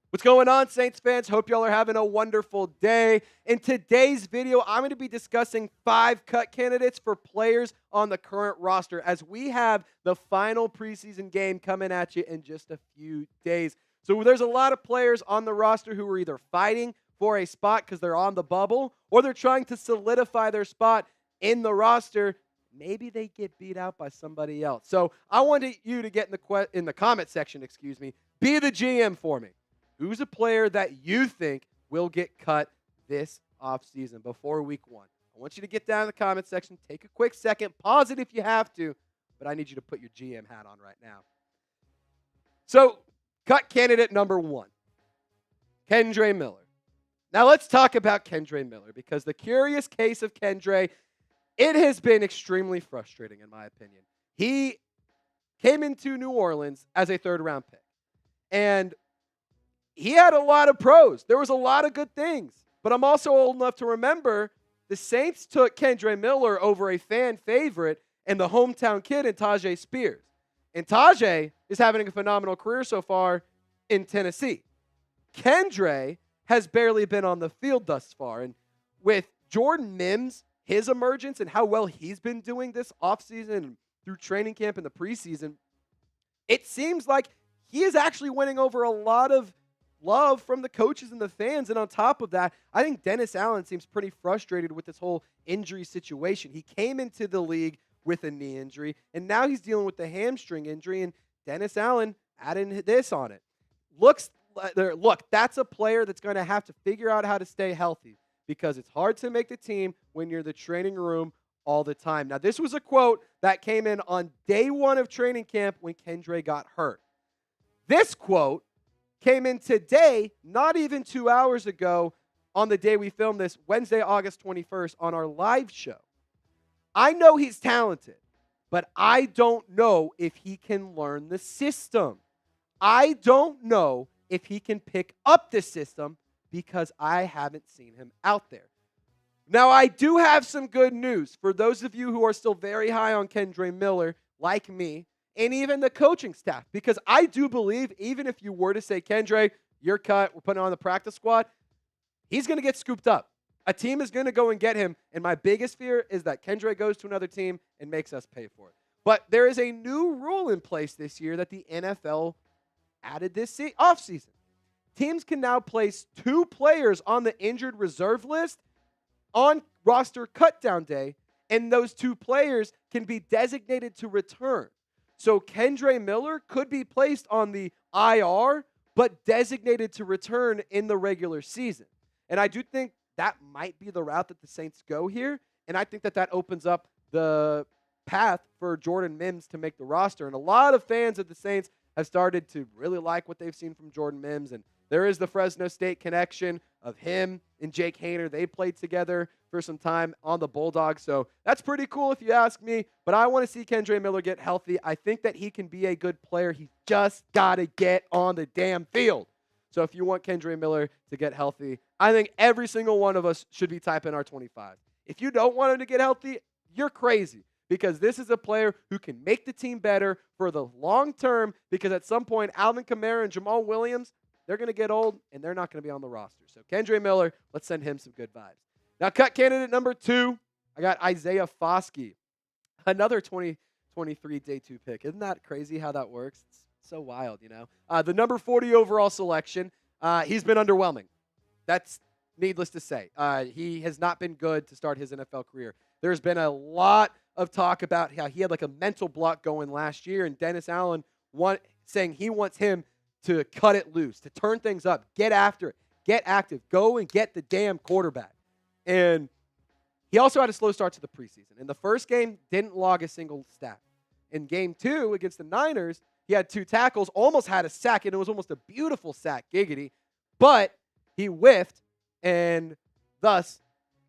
A: What's going on, Saints fans? Hope y'all are having a wonderful day. In today's video, I'm going to be discussing 5 cut candidates for players on the current roster as we have the final preseason game coming at you in just a few days. So there's a lot of players on the roster who are either fighting for a spot because they're on the bubble or they're trying to solidify their spot in the roster. Maybe they get beat out by somebody else. So I wanted you to get in the comment section, be the GM for me. Who's a player that you think will get cut this offseason before week 1? I want you to get down in the comment section, take a quick second, pause it if you have to, but I need you to put your GM hat on right now. So, cut candidate number 1, Kendre Miller. Now, let's talk about Kendre Miller because the curious case of Kendre, it has been extremely frustrating in my opinion. He came into New Orleans as a 3rd-round pick, and he had a lot of pros. There was a lot of good things. But I'm also old enough to remember the Saints took Kendre Miller over a fan favorite and the hometown kid in Tajay Spears. And Tajay is having a phenomenal career so far in Tennessee. Kendre has barely been on the field thus far. And with Jordan Mims, his emergence and how well he's been doing this offseason and through training camp in the preseason, it seems like he is actually winning over a lot of love from the coaches and the fans. And on top of that, I think Dennis Allen seems pretty frustrated with this whole injury situation. He came into the league with a knee injury, and now he's dealing with the hamstring injury, and Dennis Allen adding this on it. Look, that's a player that's going to have to figure out how to stay healthy because it's hard to make the team when you're in the training room all the time. Now, this was a quote that came in on day 1 of training camp when Kendre got hurt. This quote came in today, not even 2 hours ago, on the day we filmed this, Wednesday, August 21st, on our live show. I know he's talented, but I don't know if he can learn the system. I don't know if he can pick up the system because I haven't seen him out there. Now, I do have some good news for those of you who are still very high on Kendre Miller, like me, and even the coaching staff. Because I do believe, even if you were to say, Kendre, you're cut, we're putting on the practice squad, he's going to get scooped up. A team is going to go and get him, and my biggest fear is that Kendre goes to another team and makes us pay for it. But there is a new rule in place this year that the NFL added this offseason. Teams can now place 2 players on the injured reserve list on roster cutdown day, and those 2 players can be designated to return. So Kendre Miller could be placed on the IR, but designated to return in the regular season. And I do think that might be the route that the Saints go here, and I think that that opens up the path for Jordan Mims to make the roster. And a lot of fans of the Saints have started to really like what they've seen from Jordan Mims, and there is the Fresno State connection of him and Jake Haener. They played together for some time on the Bulldogs, so that's pretty cool if you ask me, but I want to see Kendre Miller get healthy. I think that he can be a good player. He's just got to get on the damn field. So if you want Kendre Miller to get healthy, I think every single one of us should be typing our 25. If you don't want him to get healthy, you're crazy, because this is a player who can make the team better for the long term, because at some point, Alvin Kamara and Juwan Williams, they're going to get old, and they're not going to be on the roster. So Kendre Miller, let's send him some good vibes. Now, cut candidate number 2, I got Isaiah Foskey, another 2023 day 2 pick. Isn't that crazy how that works? It's so wild, you know. The number 40 overall selection, he's been underwhelming. That's needless to say. He has not been good to start his NFL career. There's been a lot of talk about how he had like a mental block going last year, and Dennis Allen saying he wants him to cut it loose, to turn things up, get after it, get active, go and get the damn quarterback. And he also had a slow start to the preseason. In the first game, didn't log a single stat. In game 2 against the Niners, he had 2 tackles, almost had a sack, and it was almost a beautiful sack, giggity. But he whiffed, and thus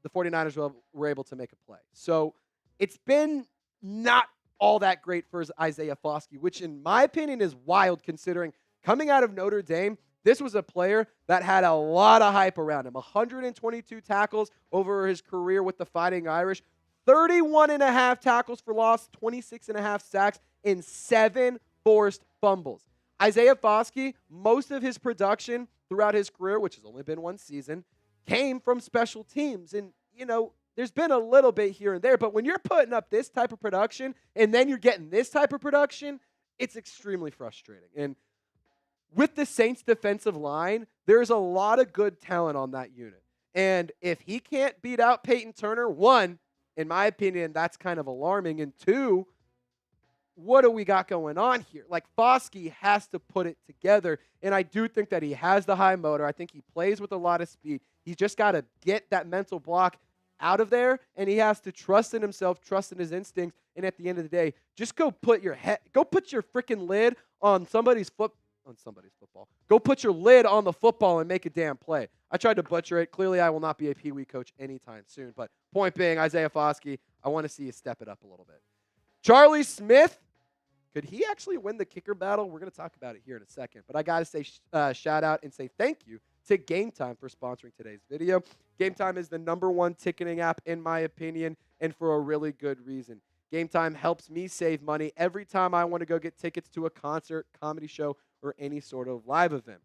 A: the 49ers were able to make a play. So it's been not all that great for Isaiah Foskey, which in my opinion is wild considering coming out of Notre Dame, this was a player that had a lot of hype around him. 122 tackles over his career with the Fighting Irish, 31.5 tackles for loss, 26.5 sacks, and 7 forced fumbles. Isaiah Foskey, most of his production throughout his career, which has only been 1 season, came from special teams. And, you know, there's been a little bit here and there, but when you're putting up this type of production and then you're getting this type of production, it's extremely frustrating. And with the Saints defensive line, there's a lot of good talent on that unit. And if he can't beat out Peyton Turner, 1, in my opinion, that's kind of alarming. And 2, what do we got going on here? Like, Foskey has to put it together. And I do think that he has the high motor. I think he plays with a lot of speed. He's just got to get that mental block out of there, and he has to trust in himself, trust in his instincts. And at the end of the day, just go put your freaking lid on somebody's football. Go put your lid on the football and make a damn play. I tried to butcher it. Clearly, I will not be a Pee Wee coach anytime soon. But point being, Isaiah Foskey, I want to see you step it up a little bit. Charlie Smith, could he actually win the kicker battle? We're going to talk about it here in a second. But I got to say shout out and say thank you to GameTime for sponsoring today's video. GameTime is the #1 ticketing app, in my opinion, and for a really good reason. GameTime helps me save money every time I want to go get tickets to a concert, comedy show, or any sort of live event.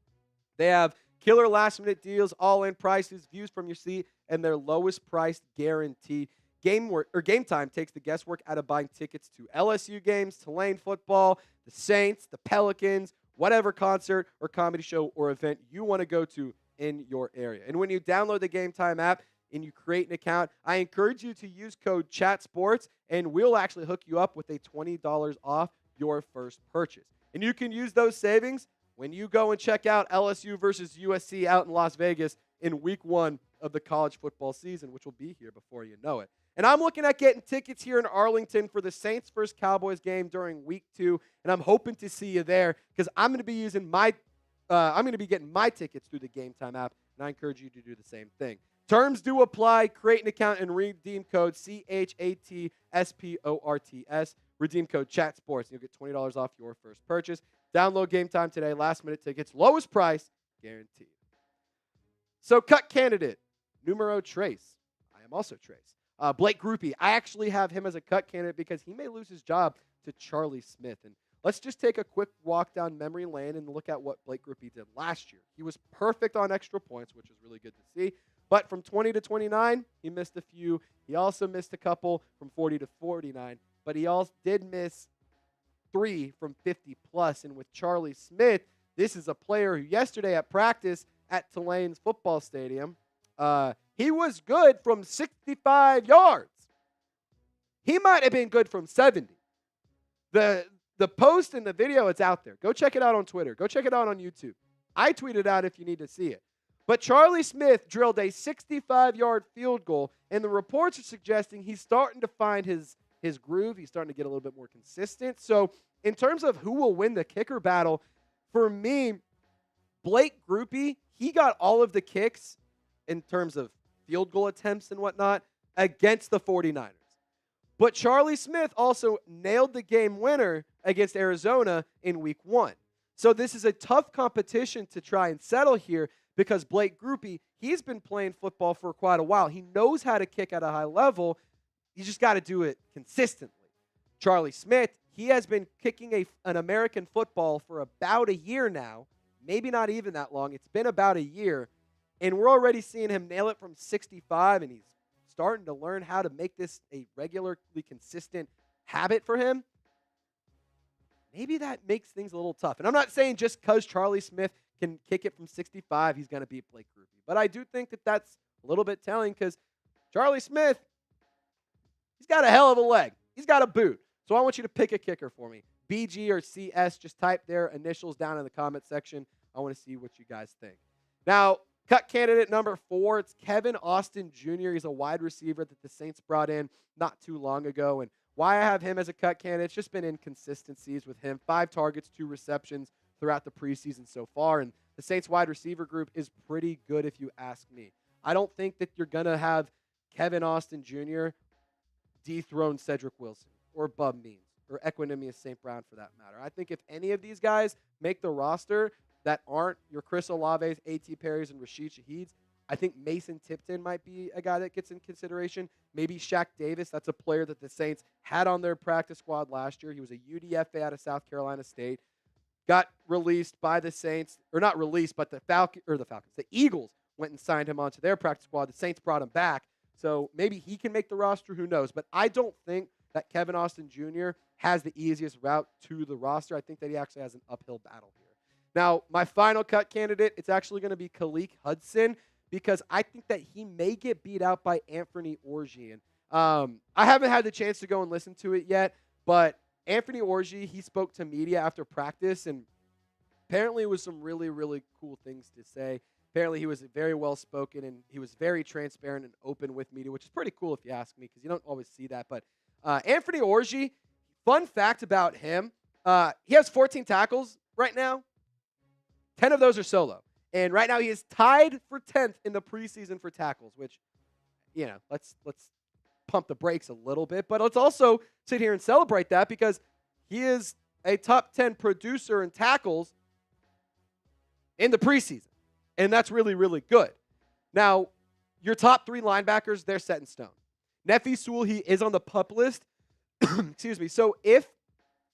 A: They have killer last-minute deals, all-in prices, views from your seat, and their lowest price guaranteed. GameTime takes the guesswork out of buying tickets to LSU games, Tulane football, the Saints, the Pelicans, whatever concert or comedy show or event you want to go to in your area. And when you download the GameTime app and you create an account, I encourage you to use code CHATSPORTS, and we'll actually hook you up with a $20 off your first purchase. And you can use those savings when you go and check out LSU versus USC out in Las Vegas in week 1 of the college football season, which will be here before you know it. And I'm looking at getting tickets here in Arlington for the Saints versus Cowboys game during week 2, and I'm hoping to see you there because I'm going to be using I'm going to be getting my tickets through the GameTime app, and I encourage you to do the same thing. Terms do apply. Create an account and redeem code CHATSPORTS. Redeem code CHATSPORTS, and you'll get $20 off your first purchase. Download GameTime today. Last-minute tickets, lowest price, guaranteed. So, cut candidate, numero trace. I am also trace. Blake Grupe. I actually have him as a cut candidate because he may lose his job to Charlie Smith. And let's just take a quick walk down memory lane and look at what Blake Grupe did last year. He was perfect on extra points, which is really good to see. But from 20 to 29, he missed a few. He also missed a couple from 40 to 49. But he also did miss 3 from 50 plus. And with Charlie Smith, this is a player who yesterday at practice at Tulane's football stadium, he was good from 65 yards. He might have been good from 70. The post and the video, it's out there. Go check it out on Twitter. Go check it out on YouTube. I tweeted out if you need to see it. But Charlie Smith drilled a 65-yard field goal, and the reports are suggesting he's starting to find his groove. He's starting to get a little bit more consistent. So in terms of who will win the kicker battle, for me, Blake Grupe, he got all of the kicks in terms of field goal attempts and whatnot against the 49ers. But Charlie Smith also nailed the game winner against Arizona in week 1. So this is a tough competition to try and settle here because Blake Grupe, he's been playing football for quite a while. He knows how to kick at a high level. You just got to do it consistently. Charlie Smith, he has been kicking an American football for about a year now, maybe not even that long. It's been about a year, and we're already seeing him nail it from 65, and he's starting to learn how to make this a regularly consistent habit for him. Maybe that makes things a little tough. And I'm not saying just because Charlie Smith can kick it from 65, he's going to beat Blake Grupe. But I do think that that's a little bit telling because Charlie Smith, he's got a hell of a leg. He's got a boot. So I want you to pick a kicker for me. BG or CS, just type their initials down in the comment section. I want to see what you guys think. Now, cut candidate number 4, it's Kevin Austin Jr. He's a wide receiver that the Saints brought in not too long ago. And why I have him as a cut candidate, it's just been inconsistencies with him. 5 targets, 2 receptions throughout the preseason so far. And the Saints wide receiver group is pretty good if you ask me. I don't think that you're going to have Kevin Austin Jr. dethrone Cedric Wilson or Bub Means or Equanimous St. Brown for that matter. I think if any of these guys make the roster that aren't your Chris Olaves, A.T. Perry's, and Rashid Shaheeds, I think Mason Tipton might be a guy that gets in consideration. Maybe Shaq Davis. That's a player that the Saints had on their practice squad last year. He was a UDFA out of South Carolina State. Got released by the Saints, or not released, but the Eagles went and signed him onto their practice squad. The Saints brought him back. So maybe he can make the roster. Who knows? But I don't think that Kevin Austin Jr. has the easiest route to the roster. I think that he actually has an uphill battle here. Now, my final cut candidate, it's actually going to be Khaleke Hudson because I think that he may get beat out by Anthony Orji. And I haven't had the chance to go and listen to it yet, but Anthony Orji, he spoke to media after practice, and apparently it was some really, really cool things to say. Apparently he was very well-spoken, and he was very transparent and open with media, which is pretty cool if you ask me because you don't always see that. But Anthony Orji, fun fact about him, he has 14 tackles right now. 10 of those are solo. And right now he is tied for 10th in the preseason for tackles, which, you know, let's pump the brakes a little bit. But let's also sit here and celebrate that because he is a top 10 producer in tackles in the preseason. And that's really, really good. Now, your top 3 linebackers, they're set in stone. Nefi Sewell, he is on the PUP list. Excuse me. So if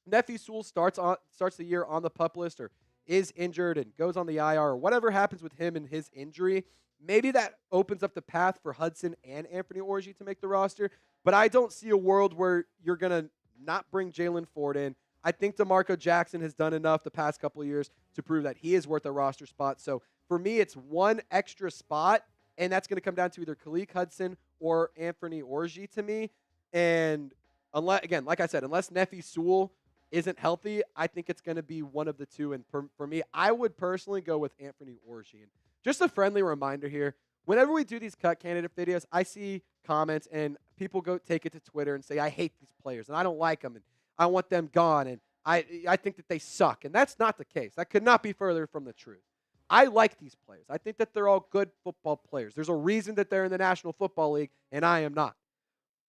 A: Nefi Sewell starts the year on the PUP list or is injured and goes on the IR or whatever happens with him and his injury, maybe that opens up the path for Hudson and Anthony Orji to make the roster. But I don't see a world where you're going to not bring Jalen Ford in. I think DeMarco Jackson has done enough the past couple of years to prove that he is worth a roster spot. So for me, it's one extra spot, and that's going to come down to either Khaleke Hudson or Anthony Orji to me. And unless, again, like I said, unless Nefi Sewell isn't healthy, I think it's going to be one of the two. And for me, I would personally go with Anthony Orji. And just a friendly reminder here, whenever we do these cut candidate videos, I see comments and people go take it to Twitter and say, I hate these players and I don't like them and I want them gone and I think that they suck. And that's not the case. That could not be further from the truth. I like these players. I think that they're all good football players. There's a reason that they're in the National Football League, and I am not.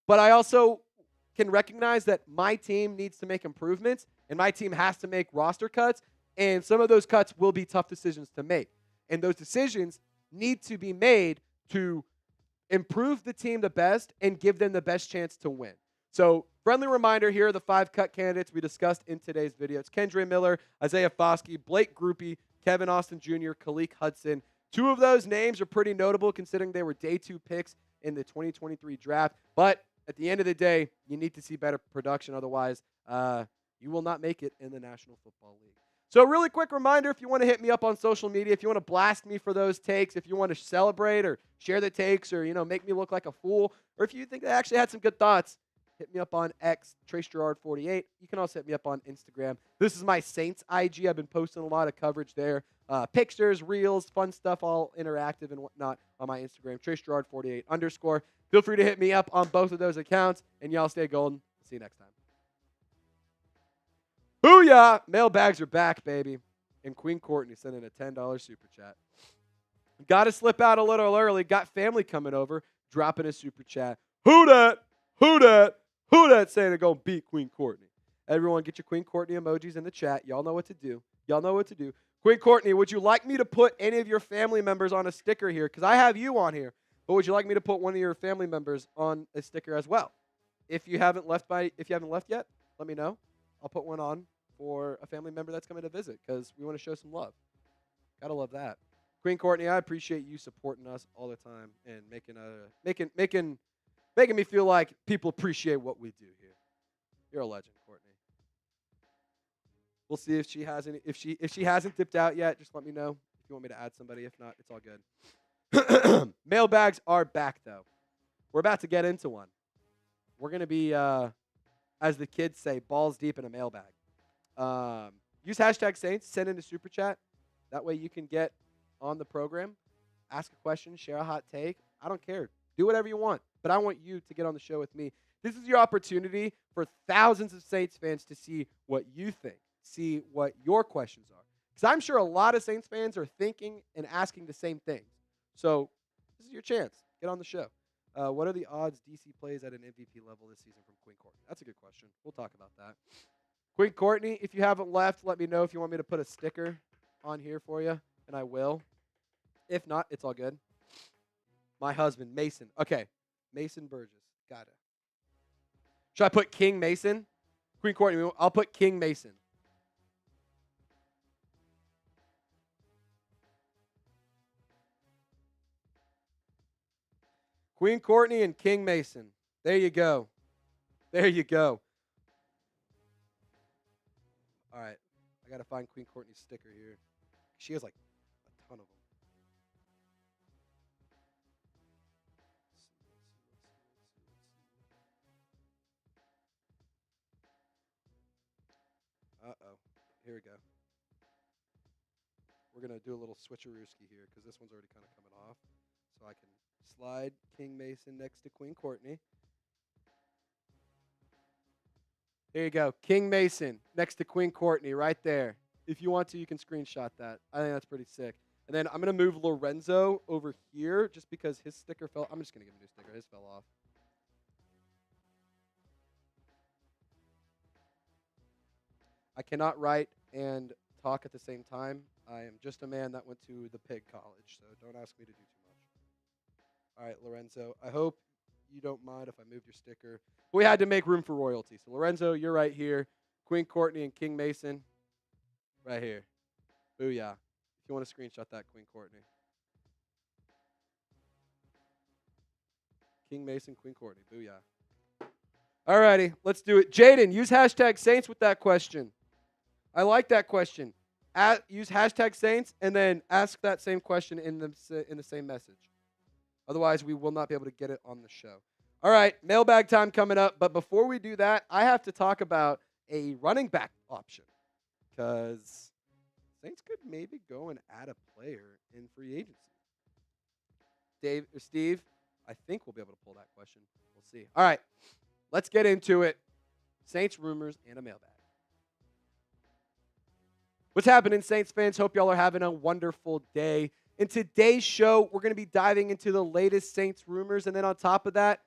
A: But I also can recognize that my team needs to make improvements, and my team has to make roster cuts, and some of those cuts will be tough decisions to make. And those decisions need to be made to improve the team the best and give them the best chance to win. So, friendly reminder, here are the 5 cut candidates we discussed in today's video. It's Kendre Miller, Isaiah Foskey, Blake Grupe, Kevin Austin Jr., Khaleke Hudson. 2 of those names are pretty notable considering they were day 2 picks in the 2023 draft. But at the end of the day, you need to see better production. Otherwise, you will not make it in the National Football League. So really quick reminder, if you want to hit me up on social media, if you want to blast me for those takes, if you want to celebrate or share the takes or, make me look like a fool, or if you think I actually had some good thoughts, hit me up on X, Girouard48. You can also hit me up on Instagram. This is my Saints IG. I've been posting a lot of coverage there. Pictures, reels, fun stuff, all interactive and whatnot on my Instagram, Girouard48_. Feel free to hit me up on both of those accounts, and y'all stay golden. See you next time. Booyah! Mailbags are back, baby. And Queen Courtney sent in a $10 super chat. Got to slip out a little early. Got family coming over, dropping a super chat. Who dat? Who dat? Who dat saying they're going to beat Queen Courtney? Everyone, get your Queen Courtney emojis in the chat. Y'all know what to do. Y'all know what to do. Queen Courtney, would you like me to put any of your family members on a sticker here? Because I have you on here. But would you like me to put one of your family members on a sticker as well? If you haven't left yet, let me know. I'll put one on for a family member that's coming to visit because we want to show some love. Gotta love that. Queen Courtney, I appreciate you supporting us all the time and making me feel like people appreciate what we do here. You're a legend, Courtney. We'll see if she has any. If she hasn't dipped out yet, just let me know if you want me to add somebody. If not, it's all good. Mailbags are back though. We're about to get into one. We're gonna be, as the kids say, balls deep in a mailbag. Use hashtag Saints. Send in a super chat. That way you can get on the program, ask a question, share a hot take. I don't care. Do whatever you want. But I want you to get on the show with me. This is your opportunity for thousands of Saints fans to see what you think, see what your questions are. Because I'm sure a lot of Saints fans are thinking and asking the same things. So this is your chance. Get on the show. What are the odds DC plays at an MVP level this season from Queen Courtney? That's a good question. We'll talk about that. Queen Courtney, if you haven't left, let me know if you want me to put a sticker on here for you, and I will. If not, it's all good. My husband, Mason. Okay, Mason Burgess. Got it. Should I put King Mason? Queen Courtney, I'll put King Mason. Queen Courtney and King Mason. There you go. There you go. All right. I got to find Queen Courtney's sticker here. She has like a ton of them. Uh-oh. Here we go. We're going to do a little switcherooski here because this one's already kind of coming off. So I can slide King Mason next to Queen Courtney. There you go. King Mason next to Queen Courtney right there. If you want to, you can screenshot that. I think that's pretty sick. And then I'm going to move Lorenzo over here just because his sticker fell. I'm just going to give him a new sticker. His fell off. I cannot write and talk at the same time. I am just a man that went to the pig college, so don't ask me to do too much. All right, Lorenzo, I hope you don't mind if I moved your sticker. We had to make room for royalty. So, Lorenzo, you're right here. Queen Courtney and King Mason right here. Booyah. If you want to screenshot that, Queen Courtney. King Mason, Queen Courtney. Booyah. All righty, let's do it. Jaden, use hashtag Saints with that question. I like that question. Use hashtag Saints and then ask that same question in the same message. Otherwise, we will not be able to get it on the show. All right, mailbag time coming up. But before we do that, I have to talk about a running back option because Saints could maybe go and add a player in free agency. Steve, I think we'll be able to pull that question. We'll see. All right, let's get into it. Saints rumors and a mailbag. What's happening, Saints fans? Hope y'all are having a wonderful day. In today's show, we're going to be diving into the latest Saints rumors. And then on top of that,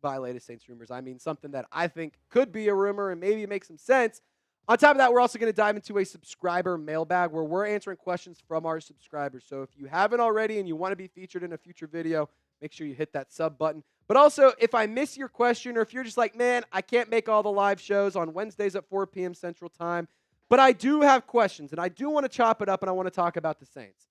A: by latest Saints rumors, I mean something that I think could be a rumor and maybe make some sense. On top of that, we're also going to dive into a subscriber mailbag where we're answering questions from our subscribers. So if you haven't already and you want to be featured in a future video, make sure you hit that sub button. But also, if I miss your question or if you're just like, man, I can't make all the live shows on Wednesdays at 4 p.m. Central Time, but I do have questions and I do want to chop it up and I want to talk about the Saints.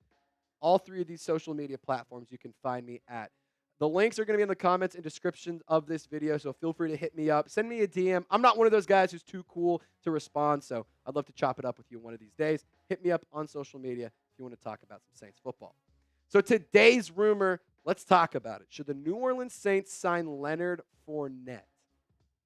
A: All 3 of these social media platforms you can find me at. The links are going to be in the comments and description of this video, so feel free to hit me up. Send me a DM. I'm not one of those guys who's too cool to respond, so I'd love to chop it up with you one of these days. Hit me up on social media if you want to talk about some Saints football. So today's rumor, let's talk about it. Should the New Orleans Saints sign Leonard Fournette?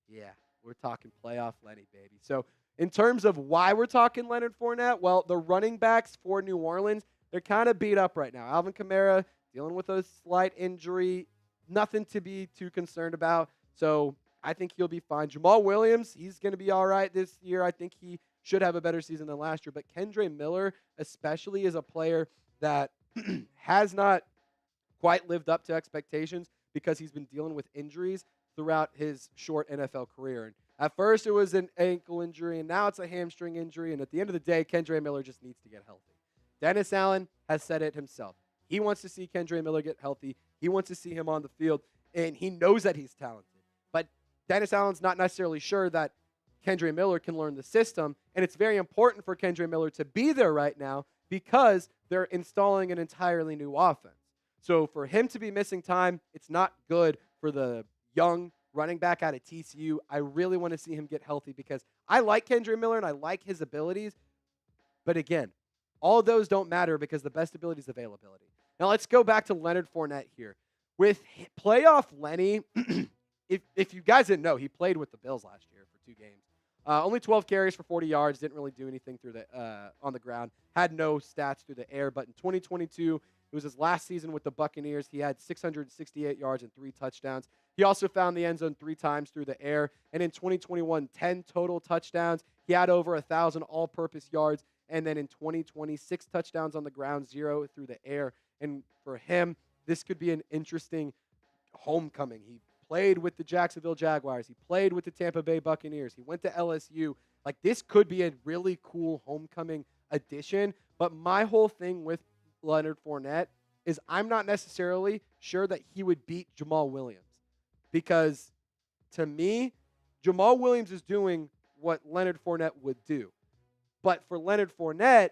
A: Yeah, we're talking playoff Lenny, baby. So in terms of why we're talking Leonard Fournette, well, the running backs for New Orleans, they're kind of beat up right now. Alvin Kamara dealing with a slight injury, nothing to be too concerned about. So I think he'll be fine. Jamal Williams, he's going to be all right this year. I think he should have a better season than last year. But Kendre Miller, especially, is a player that has not quite lived up to expectations because he's been dealing with injuries throughout his short NFL career. And at first it was an ankle injury, and now it's a hamstring injury. And at the end of the day, Kendre Miller just needs to get healthy. Dennis Allen has said it himself. He wants to see Kendre Miller get healthy. He wants to see him on the field, and he knows that he's talented. But Dennis Allen's not necessarily sure that Kendre Miller can learn the system, and it's very important for Kendre Miller to be there right now because they're installing an entirely new offense. So for him to be missing time, it's not good for the young running back out of TCU. I really want to see him get healthy because I like Kendre Miller and I like his abilities. But again, all those don't matter because the best ability is availability. Now let's go back to Leonard Fournette here. With playoff Lenny, if you guys didn't know, he played with the Bills last year for 2 games. Only 12 carries for 40 yards, didn't really do anything through on the ground, had no stats through the air. But in 2022, it was his last season with the Buccaneers. He had 668 yards and 3 touchdowns. He also found the end zone 3 times through the air. And in 2021, 10 total touchdowns. He had over 1,000 all-purpose yards. And then in 2020, 6 touchdowns on the ground, 0 through the air. And for him, this could be an interesting homecoming. He played with the Jacksonville Jaguars. He played with the Tampa Bay Buccaneers. He went to LSU. Like, this could be a really cool homecoming addition. But my whole thing with Leonard Fournette is I'm not necessarily sure that he would beat Jamal Williams. Because to me, Jamal Williams is doing what Leonard Fournette would do. But for Leonard Fournette,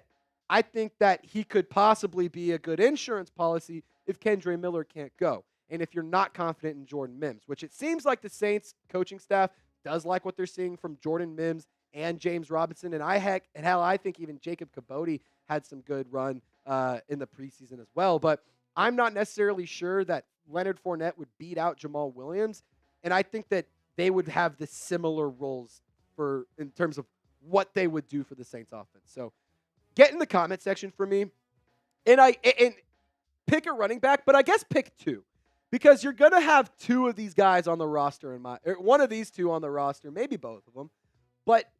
A: I think that he could possibly be a good insurance policy if Kendre Miller can't go. And if you're not confident in Jordan Mims, which it seems like the Saints coaching staff does like what they're seeing from Jordan Mims and James Robinson. And I think even Jacob Caboti had some good run in the preseason as well. But I'm not necessarily sure that Leonard Fournette would beat out Jamal Williams. And I think that they would have the similar roles in terms of what they would do for the Saints offense. So get in the comment section for me. And pick a running back, but I guess pick 2. Because you're going to have 2 of these guys on the roster, or one of these 2 on the roster, maybe both of them. But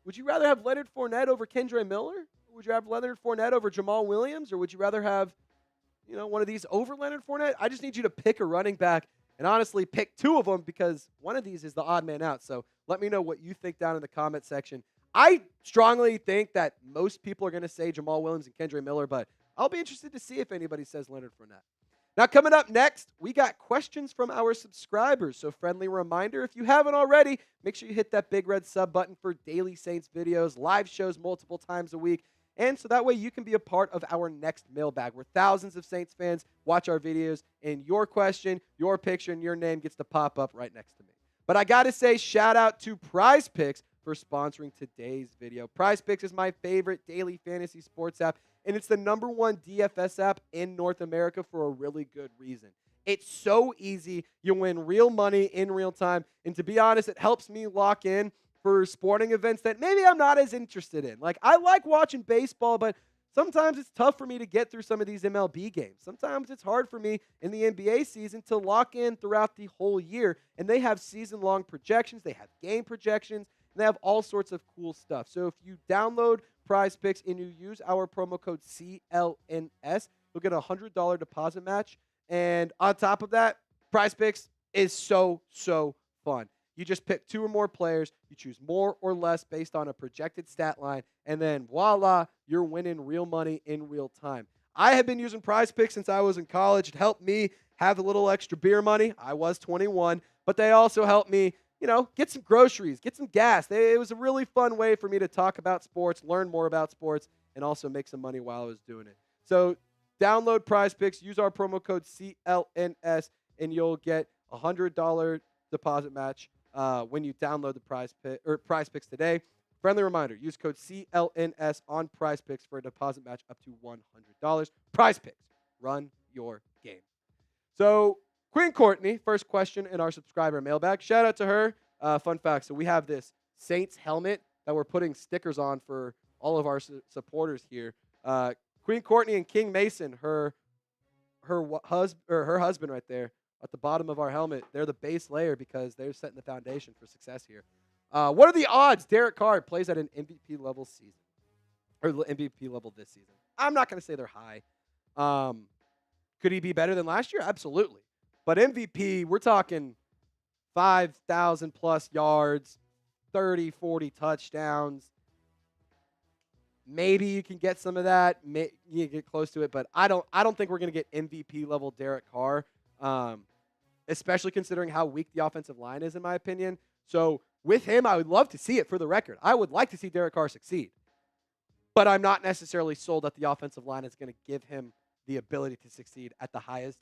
A: would you rather have Leonard Fournette over Kendre Miller? Or would you have Leonard Fournette over Jamal Williams? Or would you rather have, one of these over Leonard Fournette? I just need you to pick a running back and honestly pick 2 of them because one of these is the odd man out. So let me know what you think down in the comment section. I strongly think that most people are going to say Jamal Williams and Kendre Miller, but I'll be interested to see if anybody says Leonard Fournette. Now, coming up next, we got questions from our subscribers. So, friendly reminder, if you haven't already, make sure you hit that big red sub button for daily Saints videos, live shows multiple times a week, and so that way you can be a part of our next mailbag where thousands of Saints fans watch our videos, and your question, your picture, and your name gets to pop up right next to me. But I got to say, shout out to PrizePicks for sponsoring today's video. PrizePicks is my favorite daily fantasy sports app, and it's the #1 DFS app in North America for a really good reason. It's so easy. You win real money in real time. And to be honest, it helps me lock in for sporting events that maybe I'm not as interested in. Like, I like watching baseball, but sometimes it's tough for me to get through some of these MLB games. Sometimes it's hard for me in the NBA season to lock in throughout the whole year. And they have season-long projections. They have game projections. And they have all sorts of cool stuff. So if you download PrizePicks and you use our promo code CLNS, you'll get a $100 deposit match. And on top of that, PrizePicks is so fun. You just pick 2 or more players. You choose more or less based on a projected stat line. And then voila, you're winning real money in real time. I have been using PrizePicks since I was in college. It helped me have a little extra beer money. I was 21, but they also helped me, get some groceries, get some gas. It was a really fun way for me to talk about sports, learn more about sports, and also make some money while I was doing it. So download PrizePicks, use our promo code CLNS, and you'll get a $100 deposit match when you download the PrizePicks today. Friendly reminder, use code CLNS on PrizePicks for a deposit match up to $100. PrizePicks, run your game. So Queen Courtney, first question in our subscriber mailbag. Shout out to her. Fun fact, so we have this Saints helmet that we're putting stickers on for all of our supporters here. Queen Courtney and King Mason, her husband right there at the bottom of our helmet, they're the base layer because they're setting the foundation for success here. What are the odds Derek Carr plays at an MVP level season? Or MVP level this season? I'm not going to say they're high. Could he be better than last year? Absolutely. But MVP, we're talking 5,000 plus yards, 30, 40 touchdowns. Maybe you can get some of that. You can get close to it, but I don't think we're going to get MVP level Derek Carr, especially considering how weak the offensive line is, in my opinion. So with him, I would love to see it for the record. I would like to see Derek Carr succeed, but I'm not necessarily sold that the offensive line is going to give him the ability to succeed at the highest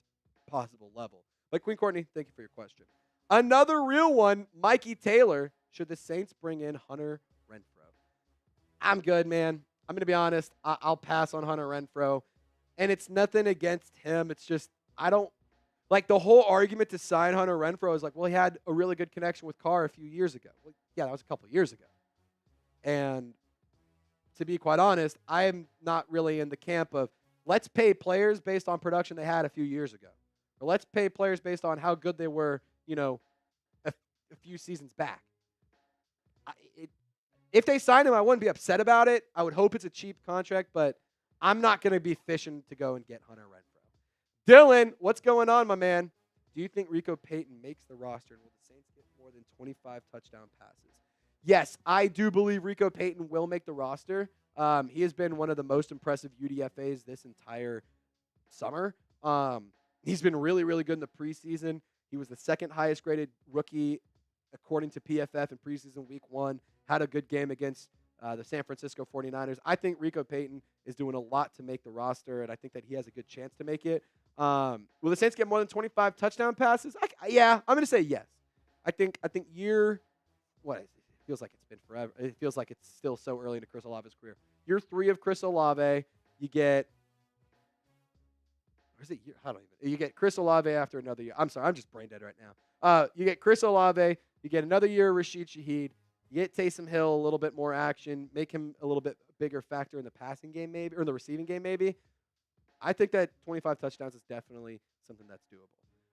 A: possible level. But Queen Courtney, thank you for your question. Another real one, Mikey Taylor. Should the Saints bring in Hunter Renfrow? I'm good, man. I'm going to be honest. I'll pass on Hunter Renfrow. And it's nothing against him. It's just, I don't, like the whole argument to sign Hunter Renfrow is like, well, he had a really good connection with Carr a few years ago. Well, yeah, that was a couple of years ago. And to be quite honest, I am not really in the camp of let's pay players based on production they had a few years ago. Or let's pay players based on how good they were, a few seasons back. If they signed him, I wouldn't be upset about it. I would hope it's a cheap contract, but I'm not going to be fishing to go and get Hunter Renfrow. Dylan, what's going on, my man? Do you think Rico Payton makes the roster, and will the Saints get more than 25 touchdown passes? Yes, I do believe Rico Payton will make the roster. He has been one of the most impressive UDFAs this entire summer. He's been really, really good in the preseason. He was the second highest graded rookie according to PFF in preseason week 1. Had a good game against the San Francisco 49ers. I think Rico Payton is doing a lot to make the roster, and I think that he has a good chance to make it. Will the Saints get more than 25 touchdown passes? Yeah, I'm going to say yes. I think year – what is it? It feels like it's been forever. It feels like it's still so early into Chris Olave's career. Year 3 of Chris Olave, you get – or is it year? I don't even – you get Chris Olave after another year. I'm sorry. I'm just brain dead right now. You get Chris Olave. You get another year of Rashid Shaheed. You get Taysom Hill a little bit more action, make him a little bit bigger factor in the passing game maybe, or in the receiving game maybe. I think that 25 touchdowns is definitely something that's doable.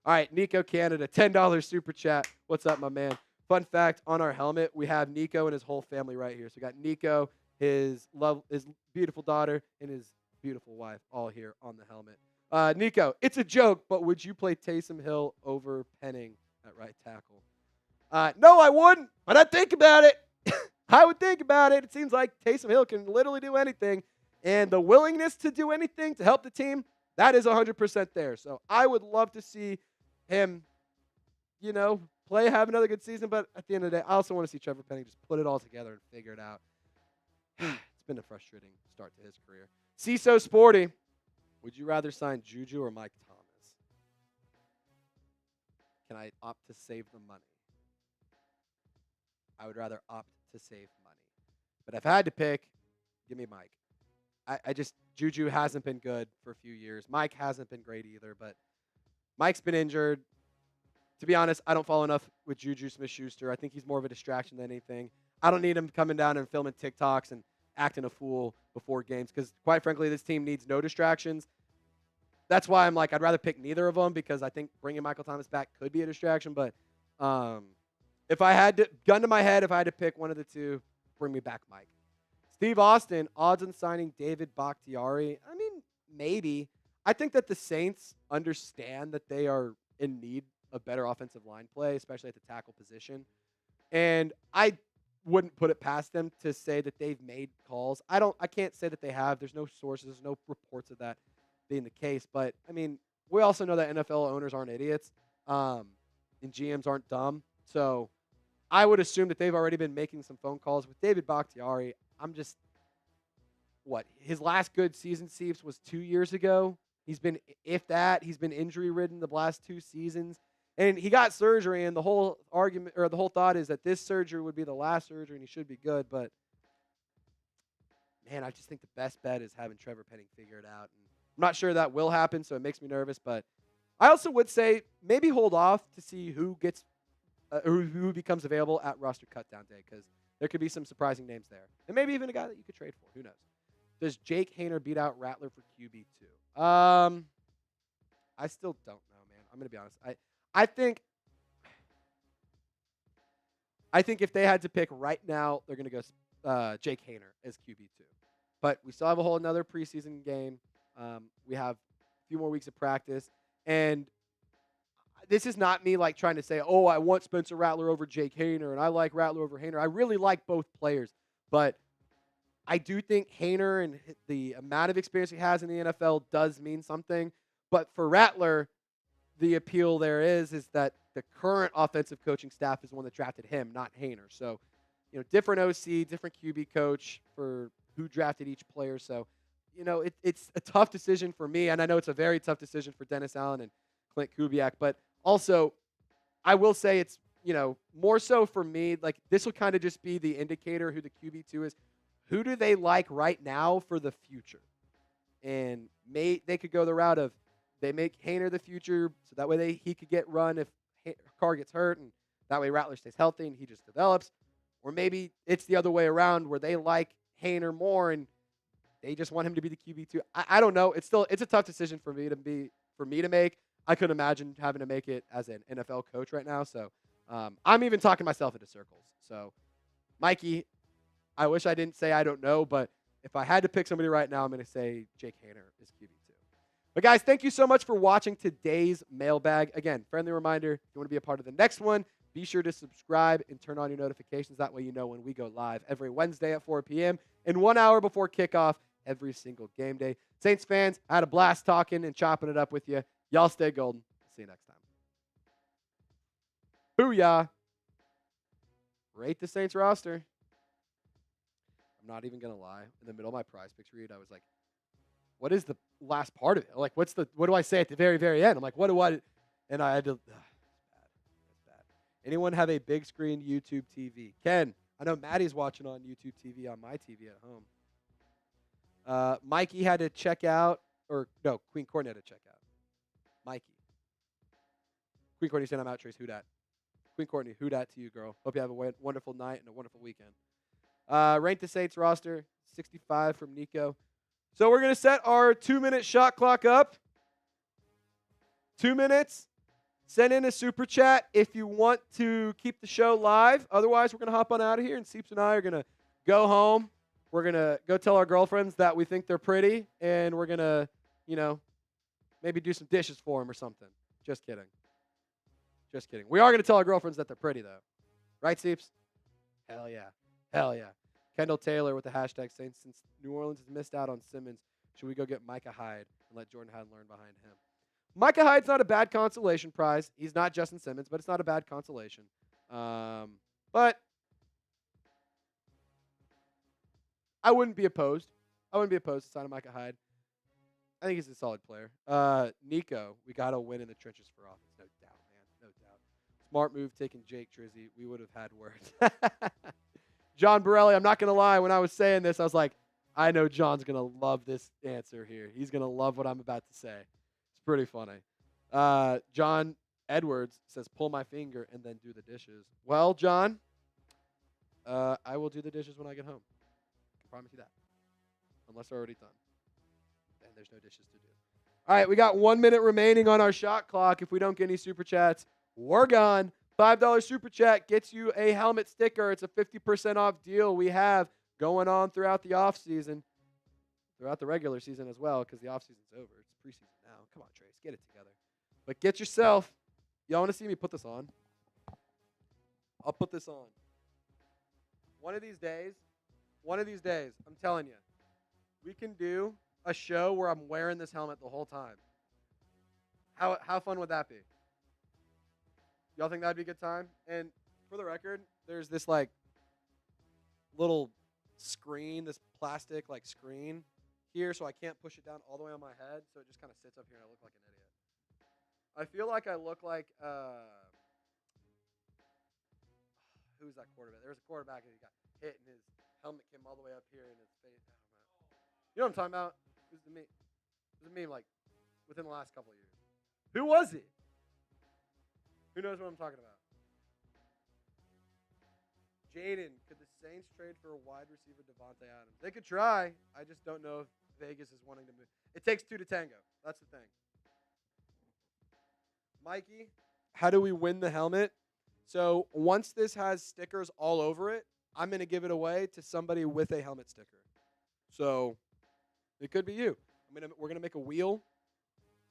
A: All right, Nico Canada, $10 super chat. What's up, my man? Fun fact, on our helmet, we have Nico and his whole family right here. So we got Nico, his beautiful daughter, and his beautiful wife all here on the helmet. Nico, it's a joke, but would you play Taysom Hill over Penning at right tackle? No, I wouldn't, but I'd think about it. I would think about it. It seems like Taysom Hill can literally do anything, and the willingness to do anything to help the team, that is 100% there. So I would love to see him, play, have another good season, but at the end of the day, I also want to see Trevor Penning just put it all together and figure it out. It's been a frustrating start to his career. CISO Sporty, would you rather sign Juju or Mike Thomas? Can I opt to save the money? I would rather opt to save money. But if I had to pick, give me Mike. Juju hasn't been good for a few years. Mike hasn't been great either, but Mike's been injured. To be honest, I don't follow enough with Juju Smith-Schuster. I think he's more of a distraction than anything. I don't need him coming down and filming TikToks and acting a fool before games because, quite frankly, this team needs no distractions. That's why I'm like, I'd rather pick neither of them because I think bringing Michael Thomas back could be a distraction, but if I had to, gun to my head, if I had to pick one of the two, bring me back Mike. Steve Austin, odds on signing David Bakhtiari. I mean, maybe. I think that the Saints understand that they are in need of better offensive line play, especially at the tackle position. And I wouldn't put it past them to say that they've made calls. I can't say that they have. There's no sources, there's no reports of that being the case. But, I mean, we also know that NFL owners aren't idiots, and GMs aren't dumb. So I would assume that they've already been making some phone calls with David Bakhtiari. His last good season, Seeps, was 2 years ago. He's been injury ridden the last 2 seasons. And he got surgery, and the whole argument or the whole thought is that this surgery would be the last surgery and he should be good. But, man, I just think the best bet is having Trevor Penning figure it out. And I'm not sure that will happen, so it makes me nervous. But I also would say maybe hold off to see who becomes available at roster cutdown day, because there could be some surprising names there. And maybe even a guy that you could trade for. Who knows? Does Jake Haener beat out Rattler for QB2? I still don't know, man. I'm going to be honest. I think if they had to pick right now, they're going to go Jake Haener as QB2. But we still have a whole another preseason game. We have a few more weeks of practice. And this is not me like trying to say, oh, I want Spencer Rattler over Jake Haener, and I like Rattler over Haener. I really like both players. But I do think Haener and the amount of experience he has in the NFL does mean something. But for Rattler, the appeal there is that the current offensive coaching staff is the one that drafted him, not Haener. So, different OC, different QB coach for who drafted each player. So, it's a tough decision for me, and I know it's a very tough decision for Dennis Allen and Clint Kubiak. But also, I will say it's, more so for me, like this will kind of just be the indicator who the QB2 is. Who do they like right now for the future? And they could go the route of they make Haener the future, so that way he could get run if Carr gets hurt, and that way Rattler stays healthy and he just develops. Or maybe it's the other way around where they like Haener more and they just want him to be the QB2. I don't know. It's a tough decision for me to make. I couldn't imagine having to make it as an NFL coach right now. So I'm even talking myself into circles. So, Mikey, I wish I didn't say I don't know, but if I had to pick somebody right now, I'm going to say Jake Haener is QB2. But, guys, thank you so much for watching today's mailbag. Again, friendly reminder, if you want to be a part of the next one, be sure to subscribe and turn on your notifications. That way you know when we go live every Wednesday at 4 p.m. and 1 hour before kickoff every single game day. Saints fans, I had a blast talking and chopping it up with you. Y'all stay golden. See you next time. Booyah. Rate the Saints roster. I'm not even going to lie. In the middle of my PrizePicks read, I was like, what is the last part of it? Like, what do I say at the very, very end? I'm like, what do I? And I had to. That's bad. Anyone have a big screen YouTube TV? Ken, I know Maddie's watching on YouTube TV on my TV at home. Mikey had to check out, Queen Courtney had to check out. Mikey. Queen Courtney said, I'm out, Trace. Who dat? Queen Courtney, who dat to you, girl? Hope you have a wonderful night and a wonderful weekend. Rank the Saints roster, 65 from Nico. So we're going to set our 2-minute shot clock up. 2 minutes. Send in a super chat if you want to keep the show live. Otherwise, we're going to hop on out of here, and Seeps and I are going to go home. We're going to go tell our girlfriends that we think they're pretty, and we're going to, maybe do some dishes for them or something. Just kidding. We are going to tell our girlfriends that they're pretty, though. Right, Seeps? Hell yeah. Kendall Taylor with the hashtag Saints. Since New Orleans has missed out on Simmons, should we go get Micah Hyde and let Jordan Hyde learn behind him? Micah Hyde's not a bad consolation prize. He's not Justin Simmons, but it's not a bad consolation. But I wouldn't be opposed. To signing Micah Hyde. I think he's a solid player. Nico, we got to win in the trenches for offense. No doubt, man. No doubt. Smart move taking Jake Trizzy. We would have had words. John Borelli, I'm not going to lie. When I was saying this, I was like, I know John's going to love this answer here. He's going to love what I'm about to say. It's pretty funny. John Edwards says, pull my finger and then do the dishes. Well, John, I will do the dishes when I get home. I can promise you that. Unless they're already done. Then there's no dishes to do. All right, we got 1 minute remaining on our shot clock. If we don't get any super chats, we're gone. $5 super chat gets you a helmet sticker. It's a 50% off deal we have going on throughout the off season, throughout the regular season as well, because the off season's over. It's preseason now. Come on, Trace, get it together. But get yourself. Y'all want to see me put this on? I'll put this on. One of these days, I'm telling you, we can do a show where I'm wearing this helmet the whole time. How fun would that be? Y'all think that'd be a good time? And for the record, there's this like little screen, this plastic like screen here, so I can't push it down all the way on my head, so it just kind of sits up here and I look like an idiot. I feel like I look like who's that quarterback? There was a quarterback and he got hit and his helmet came all the way up here in his face. I don't know. You know what I'm talking about? It was a meme like within the last couple of years. Who was it? Who knows what I'm talking about? Jaden, could the Saints trade for a wide receiver, Devontae Adams? They could try. I just don't know if Vegas is wanting to move. It takes two to tango. That's the thing. Mikey, how do we win the helmet? So once this has stickers all over it, I'm going to give it away to somebody with a helmet sticker. So it could be you. We're going to make a wheel,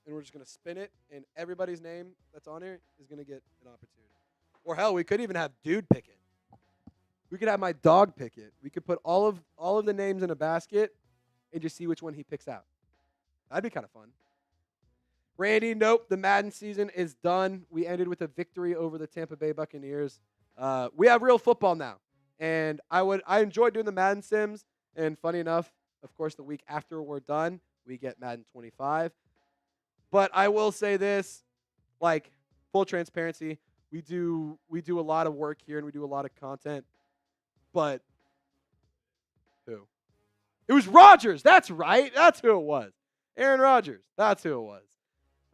A: and we're just going to spin it, and everybody's name that's on here is going to get an opportunity. Or hell, we could even have Dude pick it. We could have my dog pick it. We could put all of the names in a basket and just see which one he picks out. That'd be kind of fun. Randy, nope, the Madden season is done. We ended with a victory over the Tampa Bay Buccaneers. We have real football now. And I enjoy doing the Madden Sims. And funny enough, of course, the week after we're done, we get Madden 25. But I will say this, like, full transparency, we do a lot of work here and we do a lot of content. But who? It was Rodgers. That's right. That's who it was. Aaron Rodgers. That's who it was.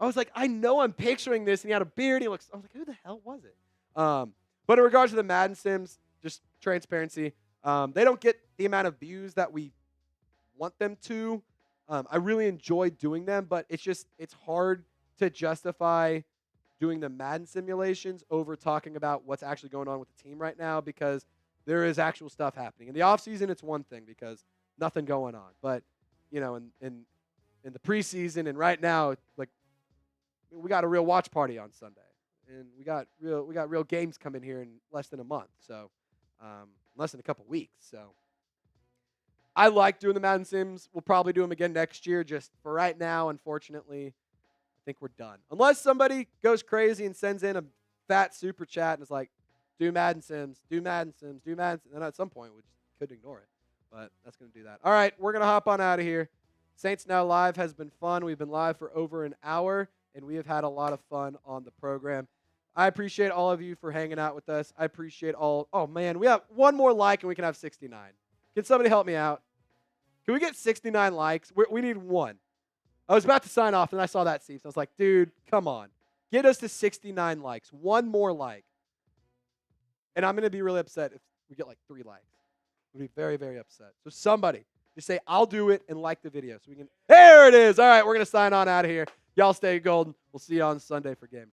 A: I was like, I know I'm picturing this, and he had a beard. I was like, who the hell was it? But in regards to the Madden Sims, just transparency, they don't get the amount of views that we want them to. I really enjoy doing them, but it's hard to justify doing the Madden simulations over talking about what's actually going on with the team right now because there is actual stuff happening. In the offseason, it's one thing because nothing going on. But, you know, in the preseason and right now, like, we got a real watch party on Sunday, and we got real games coming here in less than a month, so less than a couple weeks. So I like doing the Madden Sims. We'll probably do them again next year. Just for right now, unfortunately, I think we're done. Unless somebody goes crazy and sends in a fat super chat and is like, do Madden Sims, do Madden Sims, do Madden Sims. And at some point, we just could ignore it, but that's going to do that. All right, we're going to hop on out of here. Saints Now Live has been fun. We've been live for over an hour. And we have had a lot of fun on the program. I appreciate all of you for hanging out with us. I appreciate all. Oh, man, we have one more like and we can have 69. Can somebody help me out? Can we get 69 likes? We need one. I was about to sign off, and I saw that, Steve. So I was like, dude, come on. Get us to 69 likes. One more like. And I'm going to be really upset if we get like 3 likes. I'll be very, very upset. So somebody, just say, I'll do it and like the video. So we can. There it is. All right, we're going to sign on out of here. Y'all stay golden. We'll see you on Sunday for game.